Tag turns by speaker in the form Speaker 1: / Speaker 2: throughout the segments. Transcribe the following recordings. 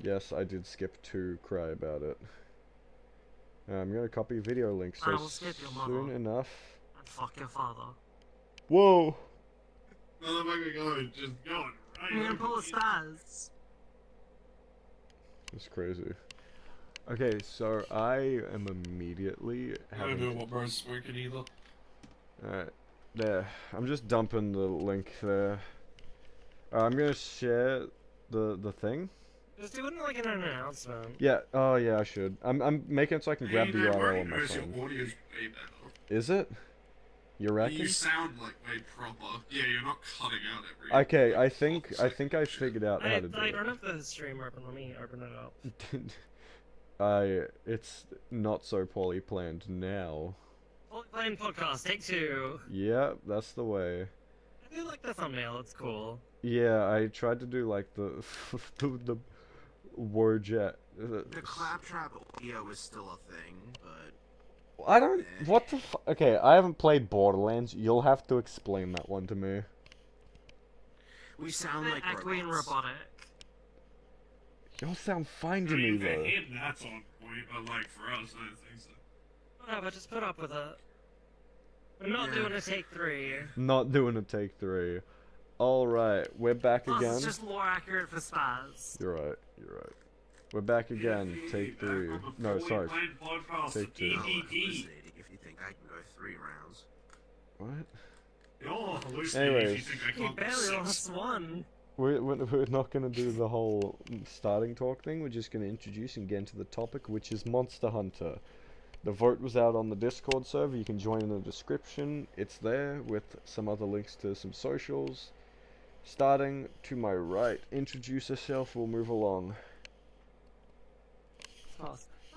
Speaker 1: Yes, I did skip to cry about it. I'm gonna copy video link
Speaker 2: I
Speaker 1: so
Speaker 2: will skip your
Speaker 1: soon
Speaker 2: mother.
Speaker 1: enough.
Speaker 2: And fuck your father.
Speaker 1: Whoa!
Speaker 3: Motherfucker going, just going right
Speaker 2: I'm gonna
Speaker 3: over
Speaker 2: pull a
Speaker 3: the
Speaker 2: spaz.
Speaker 1: It's crazy. Okay, so I am immediately
Speaker 3: I don't
Speaker 1: having.
Speaker 3: know what bro's smoking either.
Speaker 1: Alright, there. I'm just dumping the link there. I'm gonna share the thing.
Speaker 2: Just do it like in an announcement.
Speaker 1: Yeah. Oh yeah, I should. I'm making it so I can grab the
Speaker 3: Hey,
Speaker 1: URL on my
Speaker 3: your
Speaker 1: phone.
Speaker 3: audio's way better.
Speaker 1: Is it? You reckon?
Speaker 3: You sound like way proper. Yeah, you're not cutting out every.
Speaker 1: Okay, I
Speaker 3: like,
Speaker 1: think
Speaker 3: 5
Speaker 1: I think I
Speaker 3: seconds.
Speaker 1: figured out how to do
Speaker 2: I
Speaker 1: it.
Speaker 2: don't have the stream open. Let me open it up.
Speaker 1: It's not so poorly planned now.
Speaker 2: Playing podcast, take 2.
Speaker 1: Yeah, that's the way.
Speaker 2: I do like the thumbnail, it's cool.
Speaker 1: Yeah, I tried to do like the the word jet.
Speaker 4: The claptrap audio is still a thing, but
Speaker 1: I don't. What the fu- Okay, I haven't played Borderlands. You'll have to explain that one to me.
Speaker 4: we sound like
Speaker 2: Echoey and
Speaker 4: robots.
Speaker 2: robotic.
Speaker 1: Y'all sound fine to
Speaker 3: I
Speaker 1: me
Speaker 3: mean, for
Speaker 1: though.
Speaker 3: him, that's on point, but like for us, I don't think so.
Speaker 2: Whatever, just put up with it. We're not
Speaker 4: Yeah.
Speaker 2: doing a take 3.
Speaker 1: Not doing a take 3. All right, we're back
Speaker 2: Plus,
Speaker 1: again.
Speaker 2: it's just more accurate for spaz.
Speaker 1: You're right. You're right. We're back again. Take 3. No, sorry. Take 2.
Speaker 4: Oh, hallucinating if you think I can go 3 rounds.
Speaker 1: What?
Speaker 3: You're hallucinating if you
Speaker 1: Anyways.
Speaker 3: think I
Speaker 2: You
Speaker 3: can't go
Speaker 2: barely
Speaker 3: 6.
Speaker 2: lost 1.
Speaker 1: We're not gonna do the whole starting talk thing. We're just gonna introduce and get into the topic, which is Monster Hunter. The vote was out on the Discord server. You can join in the description. It's there with some other links to some socials. Starting to my right. Introduce yourself. We'll move along.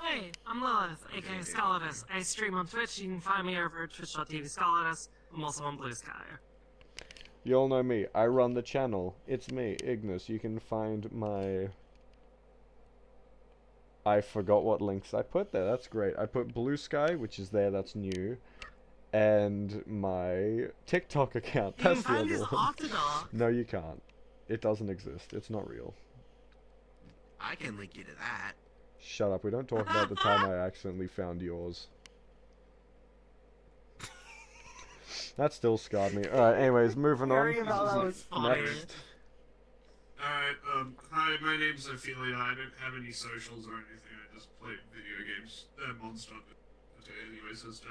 Speaker 2: Hey, I'm Lilith, aka Scalatus. I stream on Twitch. You can find me over at twitch.tv/Scalatus. I'm also on Blue Sky.
Speaker 1: You all know me. I run the channel. It's me, Ignis. You can find my... I forgot what links I put there. That's great. I put Blue Sky, which is there. That's new. And my TikTok account.
Speaker 2: You
Speaker 1: That's
Speaker 2: can
Speaker 1: the
Speaker 2: find
Speaker 1: other
Speaker 2: this
Speaker 1: one.
Speaker 2: Octodog.
Speaker 1: No, you can't. It doesn't exist. It's not real.
Speaker 4: I can link you to that.
Speaker 1: Shut up. We don't talk about the time I accidentally found yours. That still scarred me. Alright, anyways, moving on.
Speaker 2: Worry about that was funny.
Speaker 1: Next.
Speaker 3: Alright, hi, my name's Ophelia. I don't have any socials or anything. I just play video games. Monster Hunter. Anyway, sister.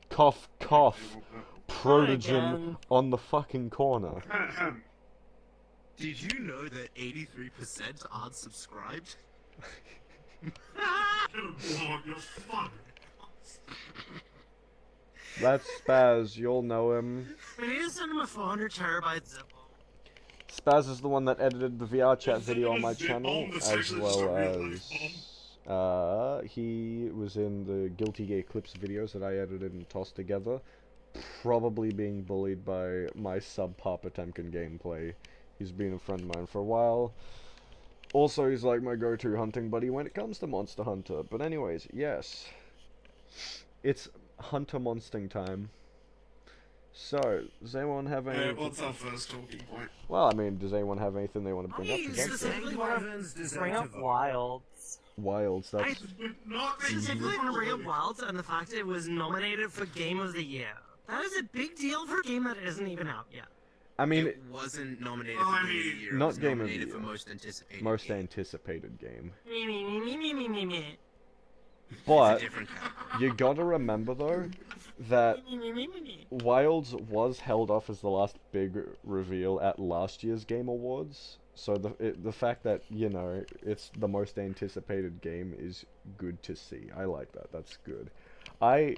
Speaker 1: Cough, cough. Protogen
Speaker 2: again.
Speaker 1: on the fucking corner.
Speaker 4: Did you know that 83% aren't subscribed?
Speaker 3: You're fucked.
Speaker 1: That's Spaz. You'll know him.
Speaker 2: We need to send him a 400 terabyte zip.
Speaker 1: Spaz is the one that edited the VR chat
Speaker 3: Is it
Speaker 1: video on
Speaker 3: a
Speaker 1: my
Speaker 3: zip
Speaker 1: channel,
Speaker 3: bomb that's
Speaker 1: as
Speaker 3: actually
Speaker 1: well
Speaker 3: just a real
Speaker 1: as
Speaker 3: life
Speaker 1: he was in the Guilty Gear Clips videos that I edited and tossed together, probably being bullied by my subpar Potemkin gameplay. He's been a friend of mine for a while. Also, he's like my go-to hunting buddy when it comes to Monster Hunter. But anyways, yes. It's Hunter Monsting time. So, does anyone have any...
Speaker 3: what's our first talking point?
Speaker 1: Well, I mean, does anyone have anything they want to bring up
Speaker 2: I
Speaker 1: against it?
Speaker 2: specifically want to bring up Wilds.
Speaker 1: Wilds, that's...
Speaker 3: Not
Speaker 2: Specifically want to bring up Wilds and the fact that it was nominated for Game of the Year. That is a big deal for a game that isn't even out yet.
Speaker 1: I mean,
Speaker 4: it wasn't nominated
Speaker 3: Oh,
Speaker 4: for
Speaker 3: I
Speaker 4: Game of the
Speaker 3: mean,
Speaker 4: Year.
Speaker 1: not
Speaker 4: it was
Speaker 1: Game of the
Speaker 4: nominated
Speaker 1: Year.
Speaker 4: for Most Anticipated
Speaker 1: most
Speaker 4: game.
Speaker 1: anticipated game.
Speaker 2: Me, me, me, me, me, me, me, me.
Speaker 1: But,
Speaker 4: It's a different category.
Speaker 1: you gotta remember though, that
Speaker 2: Me, me, me, me, me.
Speaker 1: Wilds was held off as the last big reveal at last year's Game Awards. So the fact that, you know, it's the most anticipated game is good to see. I like that. That's good. I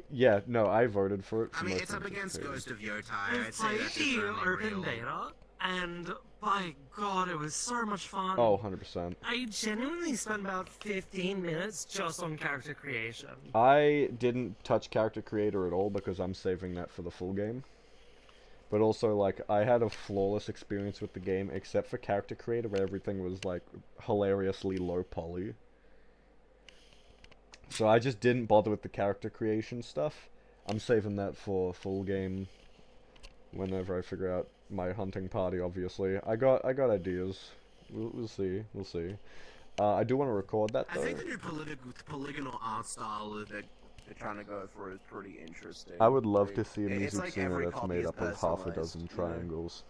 Speaker 1: voted for it. For
Speaker 4: I mean,
Speaker 1: most
Speaker 4: it's up against
Speaker 1: anticipated.
Speaker 4: Ghost of Yotai.
Speaker 2: I
Speaker 4: I'd say
Speaker 2: played
Speaker 4: that's a
Speaker 2: the
Speaker 4: firmly
Speaker 2: urban
Speaker 4: real.
Speaker 2: beta, and by God, it was so much fun.
Speaker 1: Oh, 100%.
Speaker 2: I genuinely spent about 15 minutes just on character creation.
Speaker 1: I didn't touch Character Creator at all because I'm saving that for the full game. But also, like, I had a flawless experience with the game, except for Character Creator, where everything was, like, hilariously low poly. So I just didn't bother with the character creation stuff. I'm saving that for full game whenever I figure out my hunting party. Obviously, I got ideas. We'll see. We'll see. I do want to record that
Speaker 4: I
Speaker 1: though.
Speaker 4: think the new polygonal art style that they're trying to go for is pretty interesting.
Speaker 1: I would love to
Speaker 4: Like,
Speaker 1: see a
Speaker 4: it's
Speaker 1: music
Speaker 4: like
Speaker 1: scene
Speaker 4: every
Speaker 1: that's
Speaker 4: copy
Speaker 1: made
Speaker 4: is
Speaker 1: up of half a
Speaker 4: personalized,
Speaker 1: dozen
Speaker 4: you know?
Speaker 1: triangles.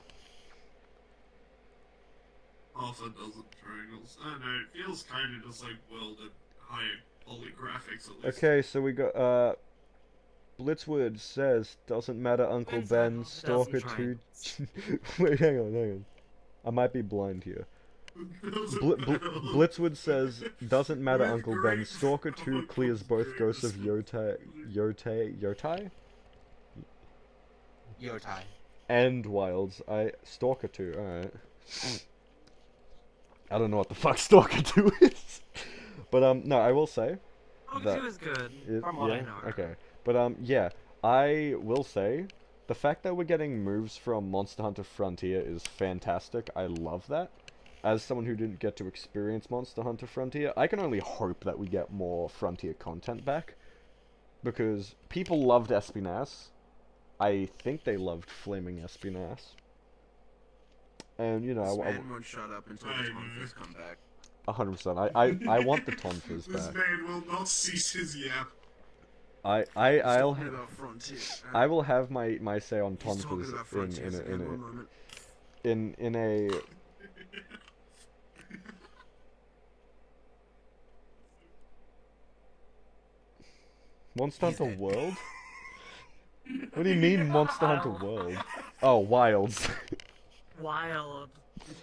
Speaker 3: Half a dozen triangles. I don't know, it feels kind of just like World at high poly graphics at least.
Speaker 1: Okay, so we got Blitzwood says doesn't matter Uncle
Speaker 2: Inside
Speaker 1: Ben,
Speaker 2: doesn't
Speaker 1: Stalker
Speaker 2: try.
Speaker 1: 2. Wait, hang on. I might be blind here. Blitzwood says doesn't matter
Speaker 3: With
Speaker 1: Uncle Ben,
Speaker 3: great
Speaker 1: Stalker 2 clears both ghosts of Yotai
Speaker 4: Yotai.
Speaker 1: and Wilds. Stalker 2, alright. I don't know what the fuck Stalker 2 is. But no, I will say
Speaker 2: Stalker
Speaker 1: that
Speaker 2: 2 is good,
Speaker 1: it,
Speaker 2: from what
Speaker 1: yeah,
Speaker 2: I know.
Speaker 1: okay. But yeah, I will say the fact that we're getting moves from Monster Hunter Frontier is fantastic. I love that. As someone who didn't get to experience Monster Hunter Frontier, I can only hope that we get more Frontier content back. Because people loved Espinas. I think they loved Flaming Espinas. And, you know,
Speaker 4: This
Speaker 1: I
Speaker 4: man won't shut up until the Tonfas come back.
Speaker 1: 100%. I want the Tonfas
Speaker 3: This
Speaker 1: back.
Speaker 3: man will not cease his yap.
Speaker 1: I'll
Speaker 4: Talking about Frontier.
Speaker 1: I will have my say on
Speaker 4: He's talking
Speaker 1: Tonfas
Speaker 4: about Frontiers again, one moment.
Speaker 1: in a Monster
Speaker 4: He's
Speaker 1: Hunter
Speaker 4: dead.
Speaker 1: World? What do you mean Monster Hunter World? Oh, Wilds.
Speaker 2: Wild.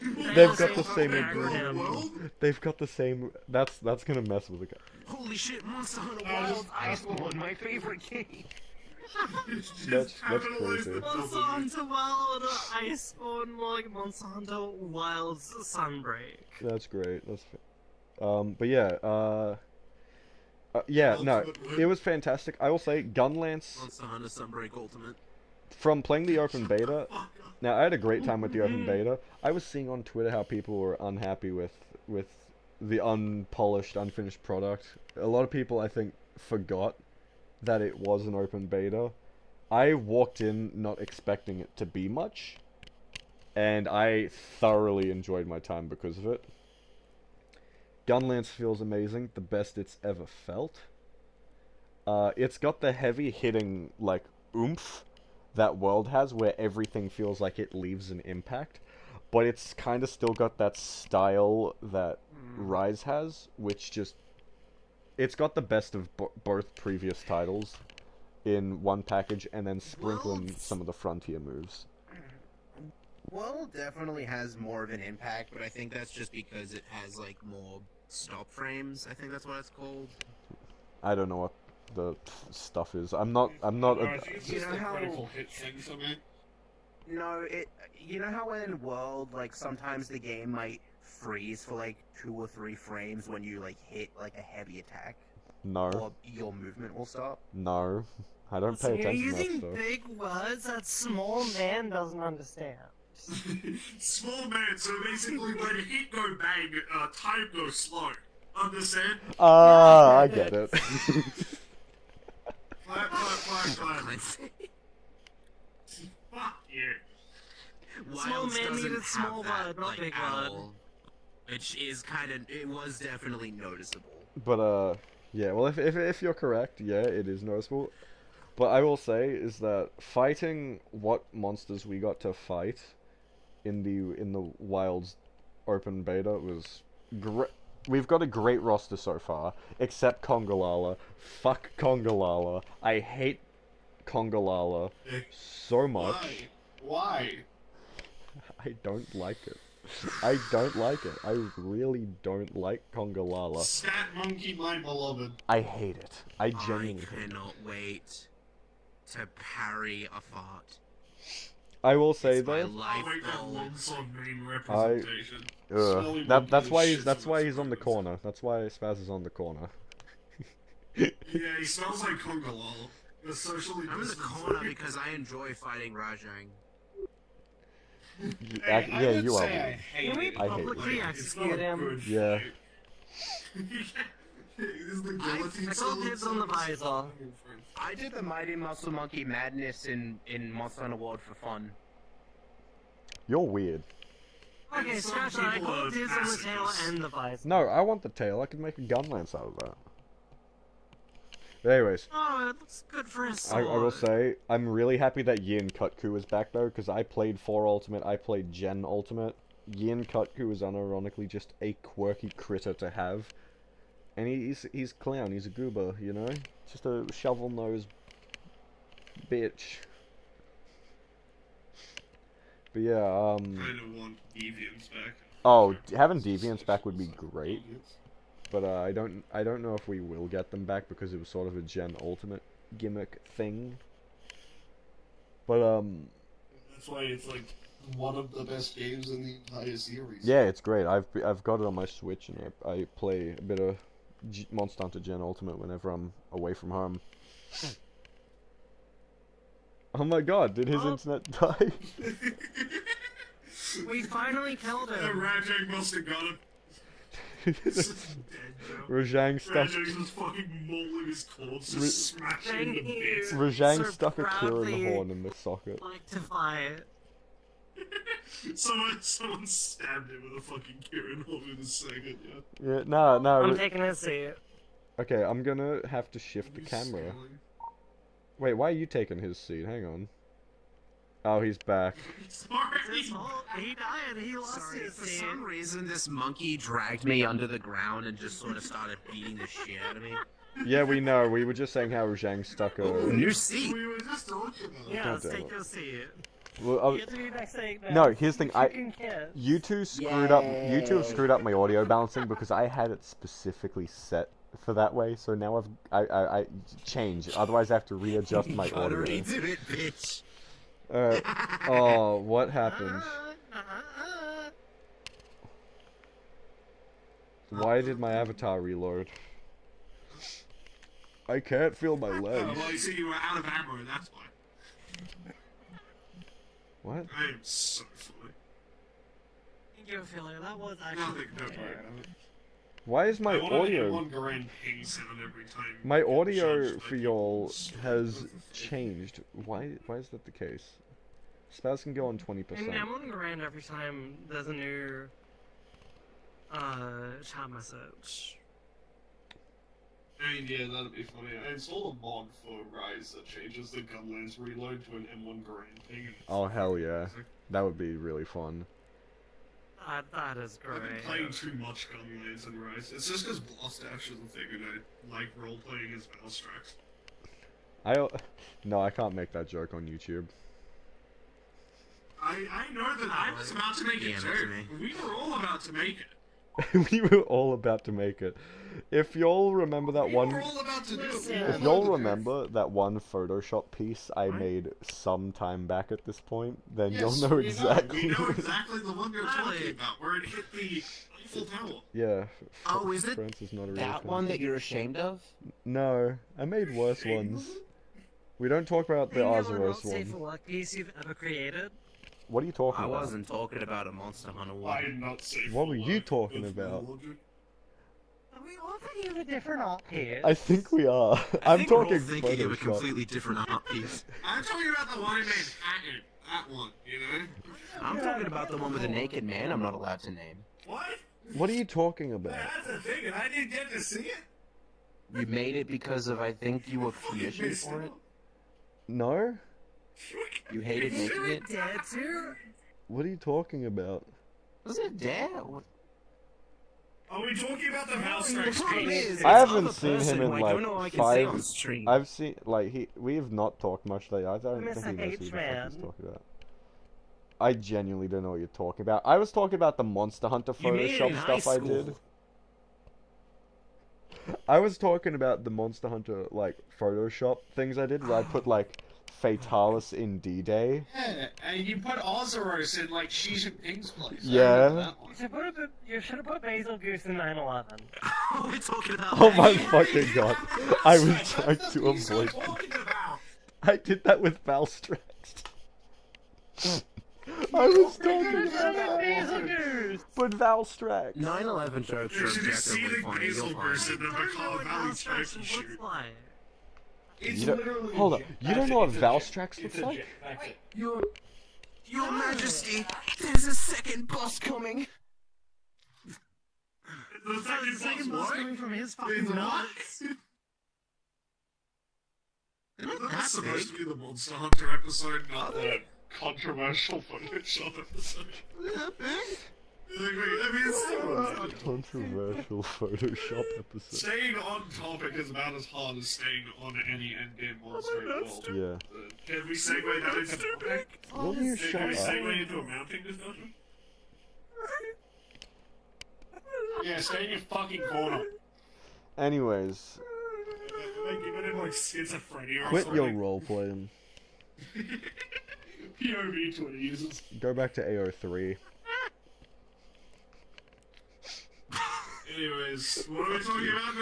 Speaker 1: They've got the same
Speaker 2: acronym.
Speaker 1: ingredient. They've got the same. That's gonna mess with the guy.
Speaker 4: Holy shit, Monster Hunter World Iceborne, my favorite game.
Speaker 1: That's crazy.
Speaker 2: Monster Hunter Wild Iceborne, like Monster Hunter Wild's Sunbreak.
Speaker 1: That's great. But yeah. Yeah. No, it was fantastic. I will say, Gunlance.
Speaker 4: Monster Hunter Sunbreak Ultimate.
Speaker 1: From playing the open beta, now I had a great time with the open beta. I was seeing on Twitter how people were unhappy with the unpolished, unfinished product. A lot of people, I think, forgot that it was an open beta. I walked in not expecting it to be much, and I thoroughly enjoyed my time because of it. Gunlance feels amazing, the best it's ever felt. It's got the heavy hitting, like, oomph that World has, where everything feels like it leaves an impact, but it's kind of still got that style that Rise has, which just... It's got the best of both previous titles in one package, and then sprinkling
Speaker 4: World's-
Speaker 1: some of the Frontier moves.
Speaker 4: World definitely has more of an impact, but I think that's just because it has like more stop frames. I think that's what it's called.
Speaker 1: I don't know what the stuff is. I'm not
Speaker 3: I
Speaker 1: a...
Speaker 3: think it's
Speaker 4: You
Speaker 3: just
Speaker 4: know
Speaker 3: a
Speaker 4: how-
Speaker 3: critical hit thing for me.
Speaker 4: No, you know how in World, like sometimes the game might freeze for like 2 or 3 frames when you like hit like a heavy attack,
Speaker 1: No.
Speaker 4: or your movement will stop.
Speaker 1: No. I don't
Speaker 2: So
Speaker 1: pay
Speaker 2: you're
Speaker 1: attention to that
Speaker 2: using
Speaker 1: stuff.
Speaker 2: big words that small man doesn't understand.
Speaker 3: Small man, so basically when hit go bang, time goes slow. Understand?
Speaker 1: Ah, I get it.
Speaker 3: Clap, clap, clap, clap.
Speaker 4: Let's see.
Speaker 3: Fuck you.
Speaker 2: Small
Speaker 4: Wilds
Speaker 2: man
Speaker 4: doesn't
Speaker 2: needed
Speaker 4: have
Speaker 2: small
Speaker 4: that,
Speaker 2: word, not
Speaker 4: like,
Speaker 2: big
Speaker 4: at
Speaker 2: word.
Speaker 4: all, which is kind of, it was definitely noticeable.
Speaker 1: But yeah. Well, if you're correct, yeah, it is noticeable. But I will say is that fighting what monsters we got to fight in the Wilds open beta was great. We've got a great roster so far, except Congalala. Fuck Congalala. I hate Congalala so much.
Speaker 3: Why?
Speaker 1: I don't like it. I don't like it. I really don't like Congalala.
Speaker 3: Scat monkey, my beloved.
Speaker 1: I hate it. I
Speaker 4: I
Speaker 1: genuinely hate it.
Speaker 4: cannot wait to parry a fart.
Speaker 1: I will say
Speaker 4: It's my
Speaker 1: though,
Speaker 4: life
Speaker 3: Oh wait, that
Speaker 4: goal.
Speaker 3: long-song main representation.
Speaker 1: that's why he's
Speaker 3: Shits
Speaker 1: that's
Speaker 3: in
Speaker 1: why
Speaker 3: his
Speaker 1: he's on the
Speaker 3: photos.
Speaker 1: corner. That's why Spaz is on the corner.
Speaker 3: Yeah, he smells like Congalal. The socially
Speaker 4: I'm in the
Speaker 3: distanced.
Speaker 4: corner because I enjoy fighting Rajang.
Speaker 1: Yeah, you are.
Speaker 2: Can we
Speaker 1: I hate it.
Speaker 2: publicly execute him?
Speaker 1: Yeah.
Speaker 3: Is the guillotine
Speaker 2: I saw dibs on the visor.
Speaker 4: I did the Mighty Muscle Monkey Madness in Monster Hunter World for fun.
Speaker 1: You're weird.
Speaker 2: Okay,
Speaker 3: And some
Speaker 2: scratch that. I
Speaker 3: people
Speaker 2: call
Speaker 3: are
Speaker 2: dudes on the tail
Speaker 3: masochists.
Speaker 2: and the visor.
Speaker 1: No, I want the tail. I could make a gun lance out of that. But anyways,
Speaker 2: Oh, it looks good for his
Speaker 1: I
Speaker 2: sword.
Speaker 1: will say, I'm really happy that Yin Kutku is back though, because I played 4 Ultimate, I played Gen Ultimate. Yin Kutku is unironically just a quirky critter to have. And he's clown, he's a goober, you know? Just a shovel-nosed bitch. But yeah,
Speaker 3: Kind of want deviants back.
Speaker 1: oh, having Deviants back would be great. But I don't know if we will get them back because it was sort of a Gen Ultimate gimmick thing. But
Speaker 5: That's why it's like one of the best games in the entire series.
Speaker 1: yeah, it's great. I've got it on my Switch and I play a bit of Monster Hunter Gen Ultimate whenever I'm away from home. Oh my god, did his
Speaker 2: Oh.
Speaker 1: internet die?
Speaker 2: We finally killed
Speaker 3: The
Speaker 2: him.
Speaker 3: Rajang must have got him. He's just dead, Joe.
Speaker 1: Rajang stuck
Speaker 3: Rajang's just fucking mauling his corpse,
Speaker 1: Ra-
Speaker 3: just smashing him to
Speaker 2: Thank
Speaker 3: bits.
Speaker 2: you.
Speaker 1: Rajang
Speaker 2: Sir
Speaker 1: stuck a Kieran
Speaker 2: proudly
Speaker 1: horn in the socket.
Speaker 2: like to fight.
Speaker 3: Someone stabbed him with a fucking Kieran horn in a second, yeah.
Speaker 1: Yeah, no.
Speaker 2: I'm taking his seat.
Speaker 1: Okay, I'm gonna have to shift the
Speaker 3: He's
Speaker 1: camera.
Speaker 3: scaling.
Speaker 1: Wait, why are you taking his seat? Hang on. Oh, he's back.
Speaker 3: Sorry.
Speaker 2: His whole, he died. He lost
Speaker 4: Sorry,
Speaker 2: his
Speaker 4: for
Speaker 2: seat.
Speaker 4: some reason this monkey dragged me under the ground and just sort of started beating the shit out of me.
Speaker 1: Yeah, we know. We were just saying how Rajang stuck a.
Speaker 4: New seat.
Speaker 3: We were just talking about it.
Speaker 2: Yeah,
Speaker 1: God
Speaker 2: let's
Speaker 1: damn
Speaker 2: take
Speaker 1: it.
Speaker 2: your seat.
Speaker 1: Well,
Speaker 2: You get to be next thing now.
Speaker 1: No, here's the thing, I-
Speaker 2: Fucking kiss.
Speaker 1: you two screwed up. You two have screwed up my audio balancing because I had it specifically set for that way. So now I change. Otherwise, I have to readjust my
Speaker 4: Gotta
Speaker 1: audio.
Speaker 4: redo it, bitch.
Speaker 1: Alright. Oh, what happened? Why did my avatar reload? I can't feel my
Speaker 3: Oh,
Speaker 1: legs.
Speaker 3: well, you see, you were out of ammo, that's why.
Speaker 1: What?
Speaker 3: I am so funny.
Speaker 2: Thank you, Philly. That was actually.
Speaker 3: Nothing, don't worry.
Speaker 1: Why is my
Speaker 5: I want
Speaker 1: audio?
Speaker 5: one Garen.
Speaker 3: Ping sound every time.
Speaker 1: My audio
Speaker 3: Judged by
Speaker 1: for y'all
Speaker 3: people's
Speaker 1: has
Speaker 3: stories.
Speaker 1: changed. Why is that the case? Spells can go on 20%.
Speaker 2: And I'm on Grand every time there's a new chat message.
Speaker 5: I mean, yeah, that'd be funny. I installed a mod for Rise that changes the Gunlance reload to an M1 Garen ping.
Speaker 1: Oh hell yeah, that would be really fun.
Speaker 2: That is
Speaker 3: I've been
Speaker 2: great.
Speaker 3: playing too much Gunlance and Rise. It's just because Blast-Ash is a thing and I like role-playing as Valstrax.
Speaker 1: No, I can't make that joke on YouTube.
Speaker 3: I know that I was about to make
Speaker 4: Damn
Speaker 3: a
Speaker 4: it,
Speaker 3: joke.
Speaker 4: Jimmy.
Speaker 3: We were all about to make it.
Speaker 1: We were all about to make it. If y'all remember that
Speaker 3: We
Speaker 1: one,
Speaker 3: were all about to do it.
Speaker 2: Listen.
Speaker 1: if y'all remember that one Photoshop piece I made some time back at this point, then
Speaker 5: Yes,
Speaker 1: you'll know
Speaker 5: we know.
Speaker 1: exactly.
Speaker 3: We know
Speaker 1: what-
Speaker 3: exactly the one you're
Speaker 2: Really?
Speaker 3: talking about, where it hit the Eiffel Tower.
Speaker 1: Yeah.
Speaker 4: Oh, is it
Speaker 1: France is not a real
Speaker 4: That
Speaker 1: thing.
Speaker 4: one that you're ashamed of?
Speaker 1: No, I made worse
Speaker 3: Shame?
Speaker 1: ones. We don't talk about the
Speaker 2: Think of the
Speaker 1: Azeroth
Speaker 2: most safe
Speaker 1: one.
Speaker 2: luck piece you've ever created?
Speaker 1: What are you talking
Speaker 4: I
Speaker 1: about?
Speaker 4: wasn't talking about a Monster Hunter one.
Speaker 3: I'm not safe.
Speaker 1: What
Speaker 3: for
Speaker 1: were you
Speaker 3: life
Speaker 1: talking
Speaker 3: with
Speaker 1: about?
Speaker 3: logic.
Speaker 2: We all think of a different art piece.
Speaker 1: I think we are.
Speaker 4: I
Speaker 1: I'm
Speaker 4: think we're
Speaker 1: talking
Speaker 4: all thinking of a
Speaker 1: Photoshop.
Speaker 4: completely different art piece.
Speaker 3: I'm talking about the one I made Hatton. That one, you know?
Speaker 4: I'm talking about the one with the naked man I'm not allowed to name.
Speaker 3: What?
Speaker 1: What are you talking about?
Speaker 3: That's the thing, and I didn't get to see it.
Speaker 4: You made it because of, I think, you were
Speaker 3: Fucking
Speaker 4: commissioned
Speaker 3: missed
Speaker 4: for it?
Speaker 1: No?
Speaker 4: You hated making it?
Speaker 2: Dead too?
Speaker 1: What are you talking about?
Speaker 4: Was it Dad? What?
Speaker 3: Are we talking about the
Speaker 4: The
Speaker 3: Valstrax
Speaker 4: problem
Speaker 3: piece?
Speaker 4: is,
Speaker 1: I
Speaker 4: it's
Speaker 1: haven't
Speaker 4: other
Speaker 1: seen
Speaker 4: person
Speaker 1: him in,
Speaker 4: who I
Speaker 1: like,
Speaker 4: don't know I can say
Speaker 1: 5
Speaker 4: on stream.
Speaker 1: I've seen, like, we have not talked much lately. I don't
Speaker 2: Mr.
Speaker 1: think he knows who the fuck he's
Speaker 2: H-Man.
Speaker 1: talking about. I genuinely don't know what you're talking about. I was talking about the Monster Hunter
Speaker 4: You made it in
Speaker 1: Photoshop
Speaker 4: high
Speaker 1: stuff I
Speaker 4: school.
Speaker 1: did. I was talking about the Monster Hunter, like, Photoshop things I did, where I put, like, Fatalis in D-Day.
Speaker 5: Yeah, and you put Ozeros in like Xi Jinping's place. I
Speaker 1: Yeah.
Speaker 5: remember that one.
Speaker 2: You should have put Basil Goose in 9/11.
Speaker 4: We're talking about
Speaker 1: Oh
Speaker 4: that.
Speaker 1: my fucking god. I was trying
Speaker 5: That's
Speaker 1: to
Speaker 5: what he's
Speaker 1: avoid.
Speaker 3: Talking about.
Speaker 1: I did that with Valstrax. I was talking about
Speaker 2: Basil
Speaker 1: that.
Speaker 2: Goose!
Speaker 1: But Valstrax.
Speaker 4: 9/11 jokes
Speaker 3: You
Speaker 4: are
Speaker 3: should have seen
Speaker 4: objectively
Speaker 3: the
Speaker 4: funny.
Speaker 3: Basil
Speaker 4: You'll find
Speaker 3: Goose
Speaker 4: it.
Speaker 3: in the Macaw Valley turkey shoot.
Speaker 2: like.
Speaker 5: It's
Speaker 1: You don't-
Speaker 5: literally
Speaker 1: hold up,
Speaker 5: jet-
Speaker 1: you don't know what
Speaker 5: it's a jet.
Speaker 1: Valstrax
Speaker 5: It's
Speaker 1: looks
Speaker 5: a
Speaker 1: like?
Speaker 5: jet. That's it.
Speaker 2: Do
Speaker 4: Your Majesty, there's a second boss coming.
Speaker 3: The second boss
Speaker 2: coming from his fucking
Speaker 3: what?
Speaker 2: nuts.
Speaker 3: That's supposed to be the Monster Hunter episode, not the controversial Photoshop episode. I mean, it's still
Speaker 1: Controversial Photoshop episode.
Speaker 3: staying on topic is about as hard as staying on any endgame monster in the world.
Speaker 1: Yeah.
Speaker 3: Can we segue that into topic?
Speaker 1: Will you
Speaker 3: Can
Speaker 1: shut
Speaker 3: we
Speaker 1: up?
Speaker 3: segue into a mounting discussion?
Speaker 5: Yeah, stay in your fucking corner.
Speaker 1: Anyways,
Speaker 3: Like, give it like schizophrenia or
Speaker 1: quit your
Speaker 3: something.
Speaker 1: role playing.
Speaker 5: POV Twitter users.
Speaker 1: Go back to AO3.
Speaker 3: Anyways, what are we talking about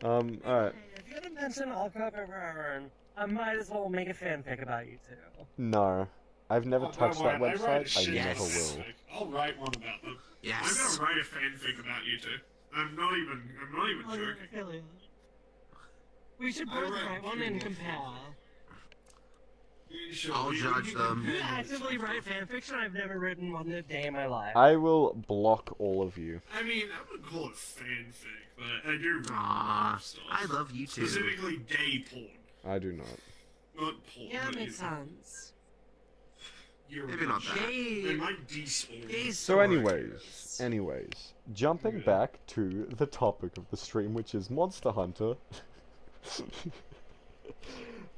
Speaker 3: now?
Speaker 1: Alright.
Speaker 2: If you're gonna mention Alcop over Aaron, I might as well make a fanfic about you two.
Speaker 1: No. I've never
Speaker 5: Oh,
Speaker 1: touched
Speaker 5: don't
Speaker 1: that
Speaker 5: worry, I write a
Speaker 1: website. I
Speaker 5: shit
Speaker 1: never
Speaker 5: ton of
Speaker 1: will.
Speaker 5: fanfic. I'll write one about them.
Speaker 3: I'm gonna write a fanfic about you two. I'm not even joking.
Speaker 2: We should
Speaker 3: I
Speaker 2: both
Speaker 3: read
Speaker 2: write one
Speaker 3: two
Speaker 2: and
Speaker 3: more.
Speaker 2: compare.
Speaker 3: Sure,
Speaker 4: I'll
Speaker 3: you
Speaker 4: judge
Speaker 3: can
Speaker 4: them.
Speaker 3: compare
Speaker 2: You
Speaker 3: yourself.
Speaker 2: actively write fanfiction. I've never written one a day in my life.
Speaker 1: I will block all of you.
Speaker 3: I mean, I wouldn't call it fanfic, but I do read
Speaker 4: Aw,
Speaker 3: stuff.
Speaker 4: I love you too.
Speaker 3: Specifically gay porn.
Speaker 1: I do not.
Speaker 3: Not porn.
Speaker 2: Yeah,
Speaker 3: but
Speaker 2: that makes
Speaker 3: you know,
Speaker 2: sense.
Speaker 3: You're
Speaker 4: Maybe not that.
Speaker 3: They
Speaker 2: Gay.
Speaker 3: might despawn.
Speaker 2: Gay
Speaker 1: So anyways, jumping
Speaker 3: Okay.
Speaker 1: back to the topic of the stream, which is Monster Hunter.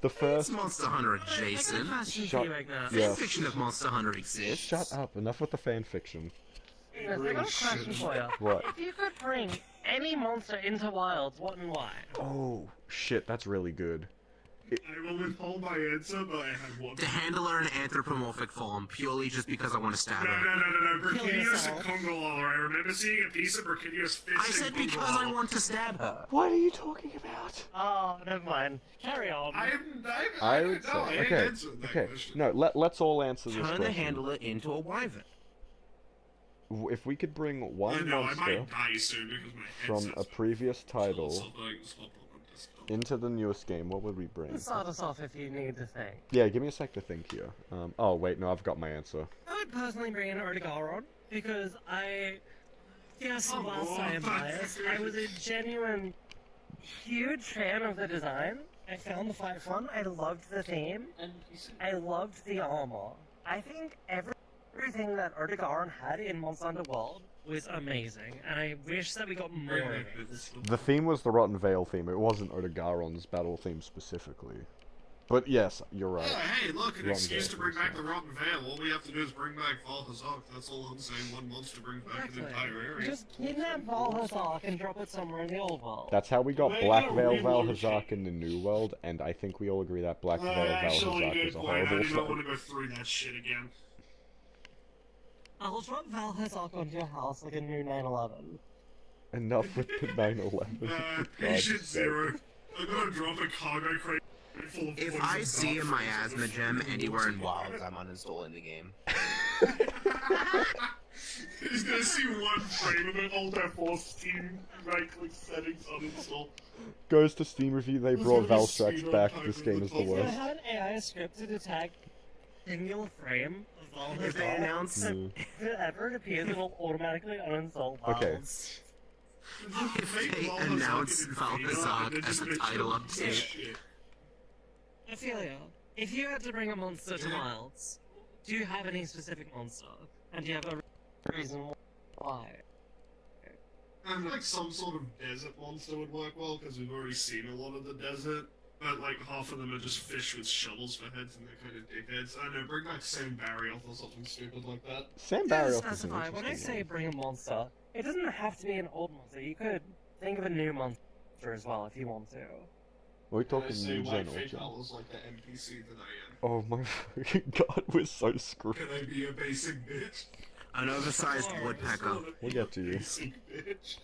Speaker 1: The
Speaker 4: It's
Speaker 1: first...
Speaker 4: Monster Hunter
Speaker 2: I got a
Speaker 4: adjacent.
Speaker 2: question
Speaker 1: Shut-
Speaker 2: for you, Ignace.
Speaker 1: Yeah.
Speaker 4: Fiction of Monster Hunter exists.
Speaker 1: Shut up, enough with the fanfiction.
Speaker 3: It
Speaker 2: Ignace, I
Speaker 3: really
Speaker 2: got a question
Speaker 3: shouldn't.
Speaker 2: for you.
Speaker 1: What?
Speaker 2: If you could bring any monster into Wilds, what and why?
Speaker 1: Oh, shit, that's really good.
Speaker 3: I will withhold my answer, but I have one.
Speaker 4: To handle her in anthropomorphic form, purely just because I want to stab
Speaker 3: No,
Speaker 4: her.
Speaker 3: no. Brachinius and
Speaker 2: yourself.
Speaker 3: Congolar. I remember seeing a piece of Brachinius fish
Speaker 4: I said
Speaker 3: in
Speaker 4: because I
Speaker 3: Congolar.
Speaker 4: want to stab her.
Speaker 1: What are you talking about?
Speaker 2: Oh, never mind. Carry on.
Speaker 1: I would
Speaker 3: don't know. I
Speaker 1: say...
Speaker 3: ain't
Speaker 1: Okay,
Speaker 3: answering that
Speaker 1: okay.
Speaker 3: question.
Speaker 1: No, let's all answer this
Speaker 4: Turn the
Speaker 1: question.
Speaker 4: handler into a wyvern.
Speaker 1: If we could bring
Speaker 3: I
Speaker 1: one
Speaker 3: know, I
Speaker 1: monster
Speaker 3: might die soon because my
Speaker 1: from a
Speaker 3: headset's
Speaker 1: previous title
Speaker 3: Stop on this.
Speaker 1: into the newest game, what would we bring?
Speaker 2: Start us off if you need to think.
Speaker 1: Yeah, give me a sec to think here. Oh wait, no, I've got my answer.
Speaker 2: I would personally bring in Erdogaron because yes,
Speaker 3: Oh,
Speaker 2: whilst I am biased, I was a genuine huge fan of the design. I found the fight fun. I loved the theme. I loved the armor. I think everything that Erdogaron had in Monster Hunter World was amazing, and I wish that we got more of it.
Speaker 1: The theme was the Rotten Vale theme. It wasn't Odogaron's battle theme specifically. But yes, you're right.
Speaker 3: Oh, hey, look, an
Speaker 1: Rotten
Speaker 3: excuse
Speaker 1: Vale
Speaker 3: to bring
Speaker 1: theme,
Speaker 3: back
Speaker 1: so.
Speaker 3: the Rotten Veil. All we have to do is bring back Valhazak. That's all I'm saying. One monster brings back an entire area.
Speaker 2: Just kidnap Valhazak and drop it somewhere in the old world.
Speaker 1: That's how we got
Speaker 5: They
Speaker 1: Black
Speaker 5: got
Speaker 1: Veil
Speaker 5: reload
Speaker 1: Valhazak in the New World, and I think we all agree that Black Veil
Speaker 3: Actually,
Speaker 1: Valhazak
Speaker 3: good
Speaker 1: is a
Speaker 3: point. I
Speaker 1: horrible
Speaker 3: do not want
Speaker 1: show.
Speaker 3: to go through that shit again.
Speaker 2: I'll drop Valhazak onto your house like a new 911.
Speaker 1: Enough with the 9/11. for
Speaker 3: Patient
Speaker 1: God's sake.
Speaker 3: Zero. I'm gonna drop a cargo crate full of
Speaker 4: If
Speaker 3: poison
Speaker 4: I see a
Speaker 3: darts.
Speaker 4: miasma gem anywhere in
Speaker 6: Wilds, I'm uninstalling the game.
Speaker 3: He's gonna see one frame of it, Alt F4 Steam, right-click settings, uninstall.
Speaker 1: Goes to Steam review, they
Speaker 3: There's
Speaker 1: brought
Speaker 3: gonna be
Speaker 1: Valstrax
Speaker 3: speed
Speaker 1: back,
Speaker 3: on
Speaker 1: this
Speaker 3: type
Speaker 1: game
Speaker 3: of
Speaker 1: is the
Speaker 3: the
Speaker 2: I
Speaker 1: worst.
Speaker 2: have an AI script to detect single frame of Valhazak.
Speaker 4: If they announce
Speaker 1: Mm.
Speaker 2: If it ever appears, it will automatically uninstall
Speaker 1: Okay.
Speaker 2: Valves.
Speaker 4: If they announce Valhazak as a title update.
Speaker 2: Ophelia, if you had to bring a monster to Wilds, do you have any specific monster? And do you have a reason why?
Speaker 3: And like some sort of desert monster would work well, because we've already seen a lot of the desert. But like half of them are just fish with shovels for heads and they're kind of dickheads. I don't know, bring back Sam Barrioth or something stupid like that.
Speaker 1: Sam
Speaker 2: To
Speaker 1: Barrioth is an
Speaker 2: specify, when I
Speaker 1: interesting
Speaker 2: say
Speaker 1: one.
Speaker 2: bring a monster, it doesn't have to be an old monster. You could think of a new monster as well if you want to.
Speaker 1: We're
Speaker 3: I
Speaker 1: talking
Speaker 3: say
Speaker 1: new
Speaker 3: White
Speaker 1: gen
Speaker 3: Fate
Speaker 1: or gen.
Speaker 3: Valor's like the NPC that I
Speaker 1: Oh my fucking god, we're so screwed.
Speaker 3: am. Can I be a basic bitch?
Speaker 4: An oversized woodpecker.
Speaker 1: We'll get to you.
Speaker 3: Basic bitch.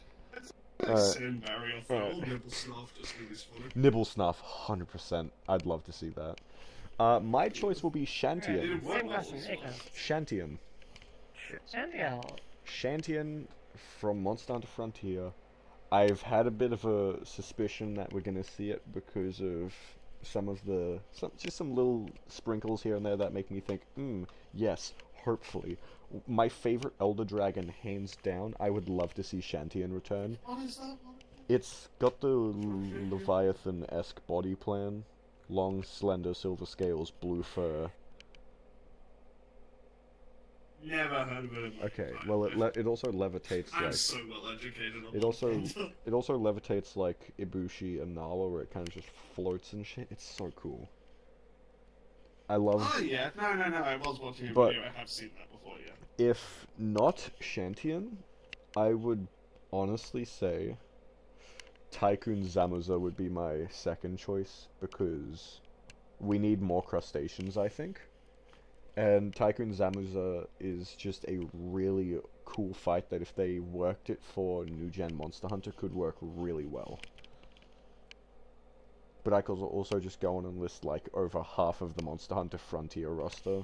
Speaker 1: Alright.
Speaker 3: Sam Barrioth,
Speaker 1: Alright.
Speaker 3: old nipple snuff, just really funny.
Speaker 1: Nibble Snuff, 100%. I'd love to see that. My choice will be Shantian.
Speaker 2: Same question, Ignis.
Speaker 1: Shantian.
Speaker 2: Shantiel.
Speaker 1: Shantian from Monster Hunter Frontier. I've had a bit of a suspicion that we're gonna see it because of just some little sprinkles here and there that make me think, yes, hopefully. My favorite Elder Dragon, hands down, I would love to see Shantian return.
Speaker 3: What is that one?
Speaker 1: It's got the Leviathan-esque body plan. Long, slender, silver scales, blue fur.
Speaker 3: Never heard of it. In my
Speaker 1: Okay,
Speaker 3: life.
Speaker 1: well, it also levitates
Speaker 3: I'm
Speaker 1: like...
Speaker 3: so well educated on
Speaker 1: It also
Speaker 3: Monster.
Speaker 1: it also levitates like Ibushi and Nala, where it kind of just floats and shit. It's so cool. I love.
Speaker 3: Oh yeah, no, I was watching a
Speaker 1: But-
Speaker 3: video. I have seen that before. Yeah.
Speaker 1: If not Shantian, I would honestly say Tycoon Zamuza would be my second choice because we need more crustaceans, I think. And Tycoon Zamuza is just a really cool fight that if they worked it for New Gen Monster Hunter could work really well. But I could also just go on and list like over half of the Monster Hunter Frontier roster.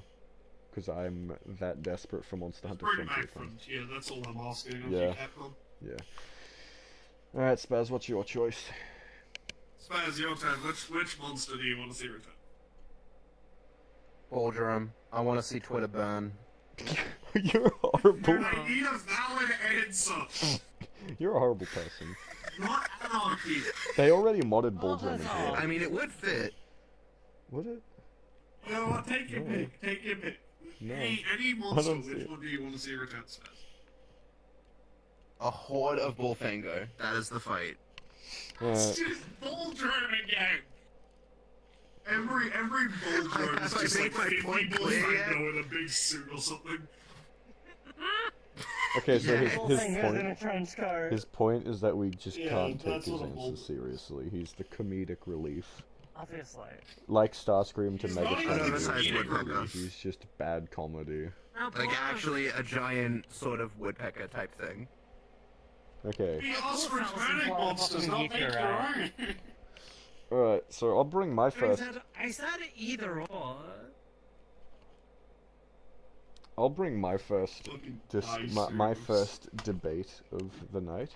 Speaker 1: Because I'm that desperate for Monster Hunter
Speaker 3: Bring
Speaker 1: Frontier.
Speaker 3: back Frontier. That's all I'm asking of
Speaker 1: Yeah.
Speaker 3: you, Capcom.
Speaker 1: Yeah. Alright, Spaz, what's your choice?
Speaker 3: Spaz, your turn. Which monster do you want to see return?
Speaker 4: Baldrum. I want to see Twitter burn.
Speaker 1: You're horrible.
Speaker 3: I need a valid answer.
Speaker 1: You're a horrible person.
Speaker 3: Not anarchy.
Speaker 1: They already modded Baldrum into
Speaker 2: Oh.
Speaker 1: it.
Speaker 4: I mean, it would fit.
Speaker 1: Would it?
Speaker 3: You know what? Take your
Speaker 1: No.
Speaker 3: pick. Take your pick.
Speaker 1: No.
Speaker 3: Any monster,
Speaker 1: don't see
Speaker 3: which
Speaker 1: it.
Speaker 3: one do you want to see return, Spaz?
Speaker 4: A horde of Bullfango. That is the fight.
Speaker 3: It's just Baldrum again. Every Baldrum is
Speaker 4: Have I
Speaker 3: just
Speaker 4: made
Speaker 3: like
Speaker 4: my
Speaker 3: 50
Speaker 4: point clear yet?
Speaker 3: Bullfango in a big suit or something.
Speaker 1: Okay, so his
Speaker 2: Bullfingers in a
Speaker 1: point...
Speaker 2: trench coat.
Speaker 1: His point is that we just
Speaker 3: Yeah,
Speaker 1: can't take
Speaker 3: that's
Speaker 1: his
Speaker 3: what a
Speaker 1: answers
Speaker 3: Baldrum-
Speaker 1: seriously. He's the comedic relief.
Speaker 2: Obviously.
Speaker 1: Like Starscream to
Speaker 3: He's not even
Speaker 1: Megatron.
Speaker 3: the
Speaker 4: oversized
Speaker 3: comedic
Speaker 4: woodpecker.
Speaker 3: relief.
Speaker 1: He's just bad comedy.
Speaker 4: Like, actually, a giant sort of woodpecker type thing.
Speaker 1: Okay.
Speaker 3: We asked
Speaker 2: Bull
Speaker 3: returning
Speaker 2: Fowls
Speaker 3: monsters,
Speaker 2: is
Speaker 3: not
Speaker 2: fucking
Speaker 3: make your
Speaker 2: meteorite.
Speaker 3: own.
Speaker 1: Alright, so I'll bring my first...
Speaker 2: I said either or.
Speaker 1: I'll bring my first...
Speaker 3: Fucking
Speaker 1: my
Speaker 3: serious.
Speaker 1: first debate of the night.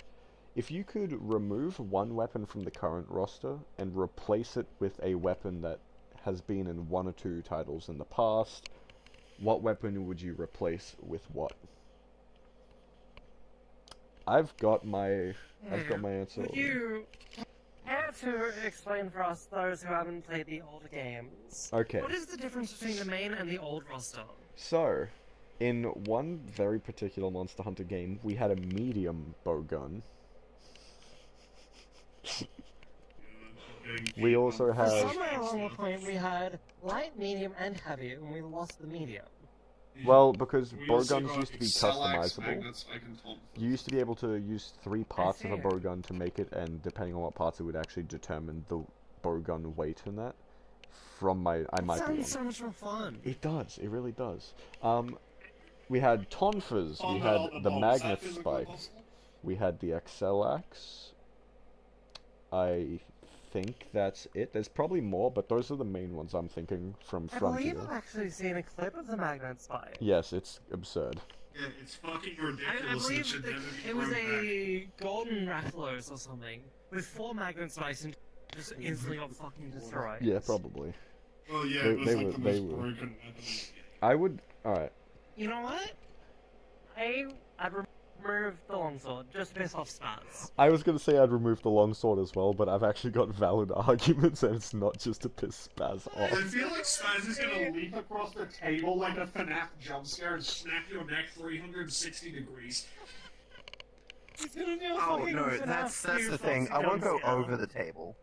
Speaker 1: If you could remove one weapon from the current roster and replace it with a weapon that has been in one or two titles in the past, what weapon would you replace with what? I've got my answer.
Speaker 2: Would you have to explain for us, those who haven't played the older games,
Speaker 1: Okay.
Speaker 2: what is the difference between the main and the old roster?
Speaker 1: So, in one very particular Monster Hunter game, we had a medium bow gun. We also have-
Speaker 2: Somewhere along the point we had light, medium, and heavy, and we lost the medium.
Speaker 1: Well, because
Speaker 3: We
Speaker 1: bow
Speaker 3: also
Speaker 1: guns
Speaker 3: got
Speaker 1: used to be
Speaker 3: Stellax,
Speaker 1: customizable.
Speaker 3: Magnet Spike, and Thompson.
Speaker 1: You used to be able to use 3 parts of a
Speaker 2: see.
Speaker 1: bow gun to make it, and depending on what parts, it would actually determine the bow gun weight in that. I might be wrong.
Speaker 2: Sounds so much more fun.
Speaker 1: It does. It really does. We had Tonfas.
Speaker 3: Oh,
Speaker 1: We
Speaker 3: no,
Speaker 1: had the
Speaker 3: bombs.
Speaker 1: Magnet
Speaker 3: That physical
Speaker 1: Spike.
Speaker 3: puzzle?
Speaker 1: We had the Axelax. I think that's it. There's probably more, but those are the main ones I'm thinking from
Speaker 2: I
Speaker 1: Frontier.
Speaker 2: believe I've actually seen a clip of the Magnet Spike.
Speaker 1: Yes, it's absurd.
Speaker 3: Yeah, it's fucking
Speaker 2: I
Speaker 3: ridiculous and it
Speaker 2: believe
Speaker 3: should
Speaker 2: that
Speaker 3: never be
Speaker 2: it was
Speaker 3: brought back.
Speaker 2: a golden Rathalos or something with 4 Magnet Spikes and just instantly got fucking destroyed.
Speaker 1: Yeah, probably.
Speaker 3: Well, yeah,
Speaker 1: They-
Speaker 3: it was
Speaker 1: they
Speaker 3: like
Speaker 1: were-
Speaker 3: the
Speaker 1: they
Speaker 3: most
Speaker 1: were.
Speaker 3: broken weapon in the game.
Speaker 1: I would. Alright.
Speaker 2: You know what? I'd remove the longsword just to piss off Spaz.
Speaker 1: I was gonna say I'd remove the longsword as well, but I've actually got valid arguments, and it's not just to piss Spaz
Speaker 3: I
Speaker 1: off.
Speaker 3: feel like Spaz is gonna leap across the table like a FNAF jump scare and snap your neck 360 degrees.
Speaker 2: He's gonna do a
Speaker 4: Oh
Speaker 2: fucking
Speaker 4: no,
Speaker 2: FNAF
Speaker 4: that's the
Speaker 2: 2
Speaker 4: thing. I
Speaker 2: Foxy
Speaker 4: won't go
Speaker 2: jump scare.
Speaker 4: over the table.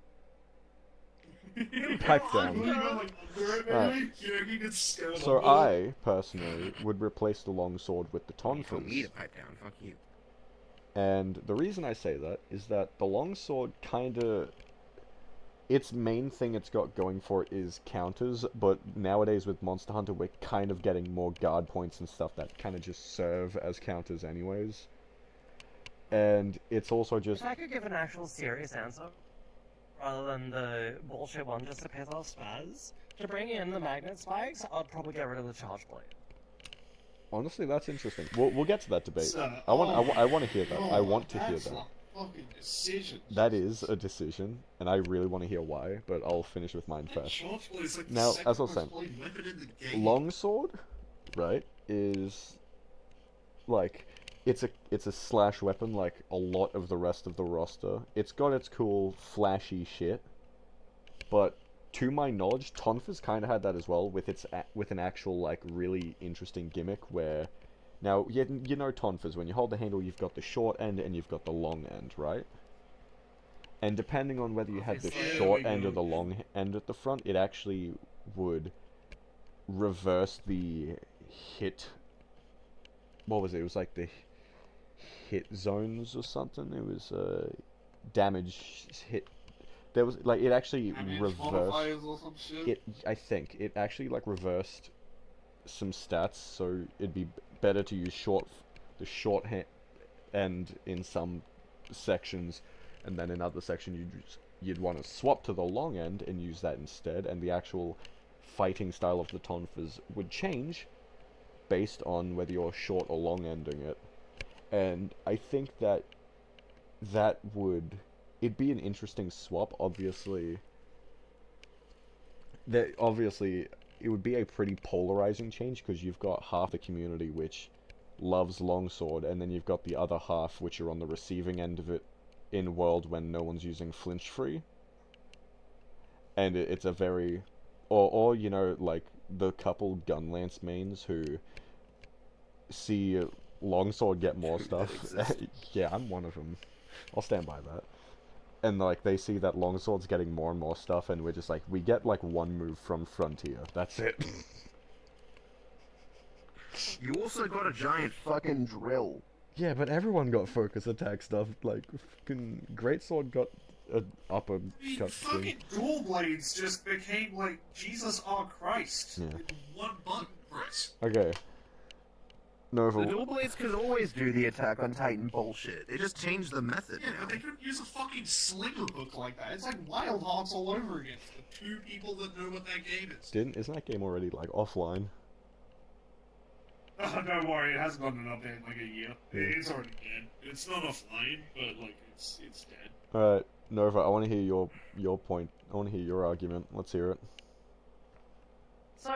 Speaker 1: Pipe down.
Speaker 3: You go, like, under it,
Speaker 1: Alright.
Speaker 3: maybe? You know, you can skirt
Speaker 1: So
Speaker 3: under it.
Speaker 1: I, personally, would replace the longsword with the
Speaker 4: You told me
Speaker 1: Tonfas.
Speaker 4: to pipe down. Fuck you.
Speaker 1: And the reason I say that is that the longsword kinda... Its main thing it's got going for it is counters, but nowadays with Monster Hunter we're kind of getting more guard points and stuff that kind of just serve as counters anyways. And it's also just...
Speaker 2: If I could give an actual serious answer, rather than the bullshit one just to piss off Spaz, to bring in the Magnet Spikes, I'd probably get rid of the Charge Blade.
Speaker 1: Honestly, that's interesting. We'll get to that debate.
Speaker 3: So,
Speaker 1: I want to hear that. I want to hear
Speaker 3: that's
Speaker 1: that.
Speaker 5: fucking decision.
Speaker 1: That is a decision, and I really want to hear why, but I'll finish with mine
Speaker 3: That
Speaker 1: first.
Speaker 3: charge blade is like
Speaker 1: Now,
Speaker 3: the
Speaker 1: as I
Speaker 3: second
Speaker 1: was saying,
Speaker 3: most played weapon in the game.
Speaker 1: Longsword, right, is like it's a slash weapon like a lot of the rest of the roster. It's got its cool flashy shit, but to my knowledge, Tonfa's kind of had that as well with with an actual like really interesting gimmick where now you know Tonfa's when you hold the handle you've got the short end and you've got the long end, right? And depending on whether you had the
Speaker 2: Obviously.
Speaker 1: short
Speaker 3: Yeah, we
Speaker 1: end or
Speaker 3: do.
Speaker 1: the long end at the front, it actually would reverse the hit. What was it? It was like the hit zones or something. It was damage hit. There was like it actually
Speaker 5: Damage
Speaker 1: reversed.
Speaker 5: modifiers or some shit.
Speaker 1: It I think it actually like reversed some stats, so it'd be better to use the short end in some sections, and then in other sections you'd want to swap to the long end and use that instead, and the actual fighting style of the Tonfas would change based on whether you're short or long ending it. And I think that it'd be an interesting swap. Obviously it would be a pretty polarizing change because you've got half the community which loves longsword, and then you've got the other half which are on the receiving end of it in a world when no one's using flinch free. And it's a very or you know, like the couple Gunlance mains who see longsword get more stuff. Yeah, I'm one of them. I'll stand by that. And like they see that longsword's getting more and more stuff, and we're just like, we get like one move from Frontier. That's it.
Speaker 4: You also got a giant fucking drill.
Speaker 1: Yeah, but everyone got focus attack stuff. Like fucking Greatsword got an upper
Speaker 5: I mean,
Speaker 1: cut
Speaker 5: fucking
Speaker 1: thing.
Speaker 5: dual blades just became like Jesus or Christ.
Speaker 1: Yeah.
Speaker 3: One button press.
Speaker 1: Okay.
Speaker 4: The
Speaker 1: Nova.
Speaker 4: dual blades could always do the Attack on Titan bullshit. They just changed the method
Speaker 3: Yeah,
Speaker 4: now.
Speaker 3: but they couldn't use a fucking slinger hook like that. It's like Wild Hearts all over again. The two people that know what that game is.
Speaker 1: Isn't that game already like offline?
Speaker 5: Oh, don't worry, it hasn't gotten an update in like a year.
Speaker 1: Yeah.
Speaker 5: It's already dead.
Speaker 3: It's not offline, but like it's dead.
Speaker 1: Alright, Nova, I want to hear your point. I want to hear your argument. Let's hear it.
Speaker 2: So,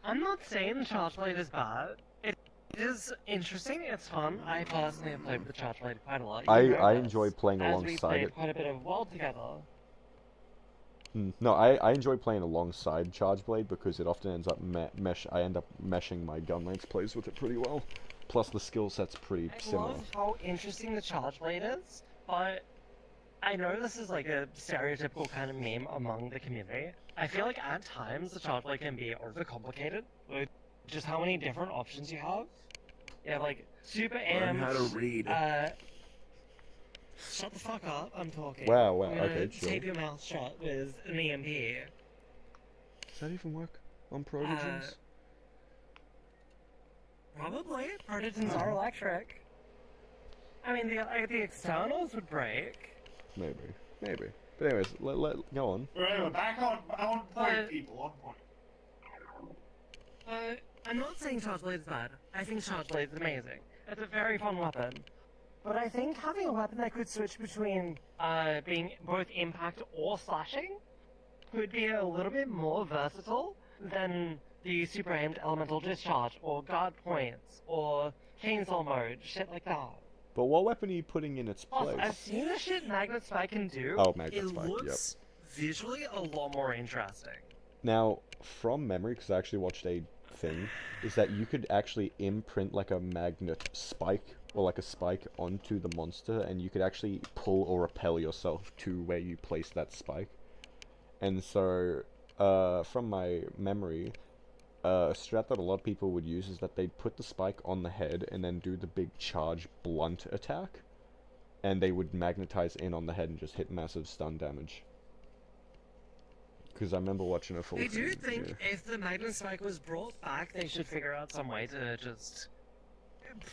Speaker 2: I'm not saying the charge blade is bad. It is interesting, it's fun. I personally have played with the charge blade quite a lot. You know
Speaker 1: I
Speaker 2: this,
Speaker 1: enjoy playing
Speaker 2: as we
Speaker 1: alongside
Speaker 2: played
Speaker 1: it.
Speaker 2: quite a bit of WoW together.
Speaker 1: No, I enjoy playing alongside Charge Blade because it often ends up I end up meshing my Gunlance plays with it pretty well. Plus the skill set's pretty
Speaker 2: I
Speaker 1: similar.
Speaker 2: love how interesting the charge blade is, but I know this is like a stereotypical kind of meme among the community. I feel like at times the charge blade can be overcomplicated with just how many different options you have. You have like super
Speaker 4: Learn
Speaker 2: aim,
Speaker 4: how to read.
Speaker 2: shut the fuck up, I'm talking.
Speaker 1: Wow,
Speaker 2: I'm gonna
Speaker 1: okay, chill.
Speaker 2: tape your mouth shut with an EMP.
Speaker 1: Does that even work on Protogens?
Speaker 2: Probably. Protogens are electric. I mean, the externals would break.
Speaker 1: Maybe. But anyways, let go on.
Speaker 5: But anyway, back on point,
Speaker 2: But-
Speaker 5: people, on point.
Speaker 2: I'm not saying Charge Blade is bad. I think Charge Blade is amazing. It's a very fun weapon. But I think having a weapon that could switch between being both impact or slashing could be a little bit more versatile than the super aimed elemental discharge or guard points or chainsaw mode, shit like that.
Speaker 1: But what weapon are you putting in its
Speaker 2: Plus, I've
Speaker 1: place?
Speaker 2: seen the shit Magnet Spike can do.
Speaker 1: Oh, Magnet
Speaker 2: it
Speaker 1: Spike,
Speaker 2: looks visually a lot more interesting.
Speaker 1: Now, from memory, because I actually watched a thing, is that you could actually imprint like a magnet spike or like a spike onto the monster, and you could actually pull or repel yourself to where you place that spike. And so, from my memory, a strat that a lot of people would use is that they'd put the spike on the head and then do the big charge blunt attack, and they would magnetize in on the head and just hit massive stun damage. Because I remember watching a full
Speaker 2: I do
Speaker 1: thing,
Speaker 2: think
Speaker 1: yeah.
Speaker 2: if the Magnet Spike was brought back, they should figure out some way to just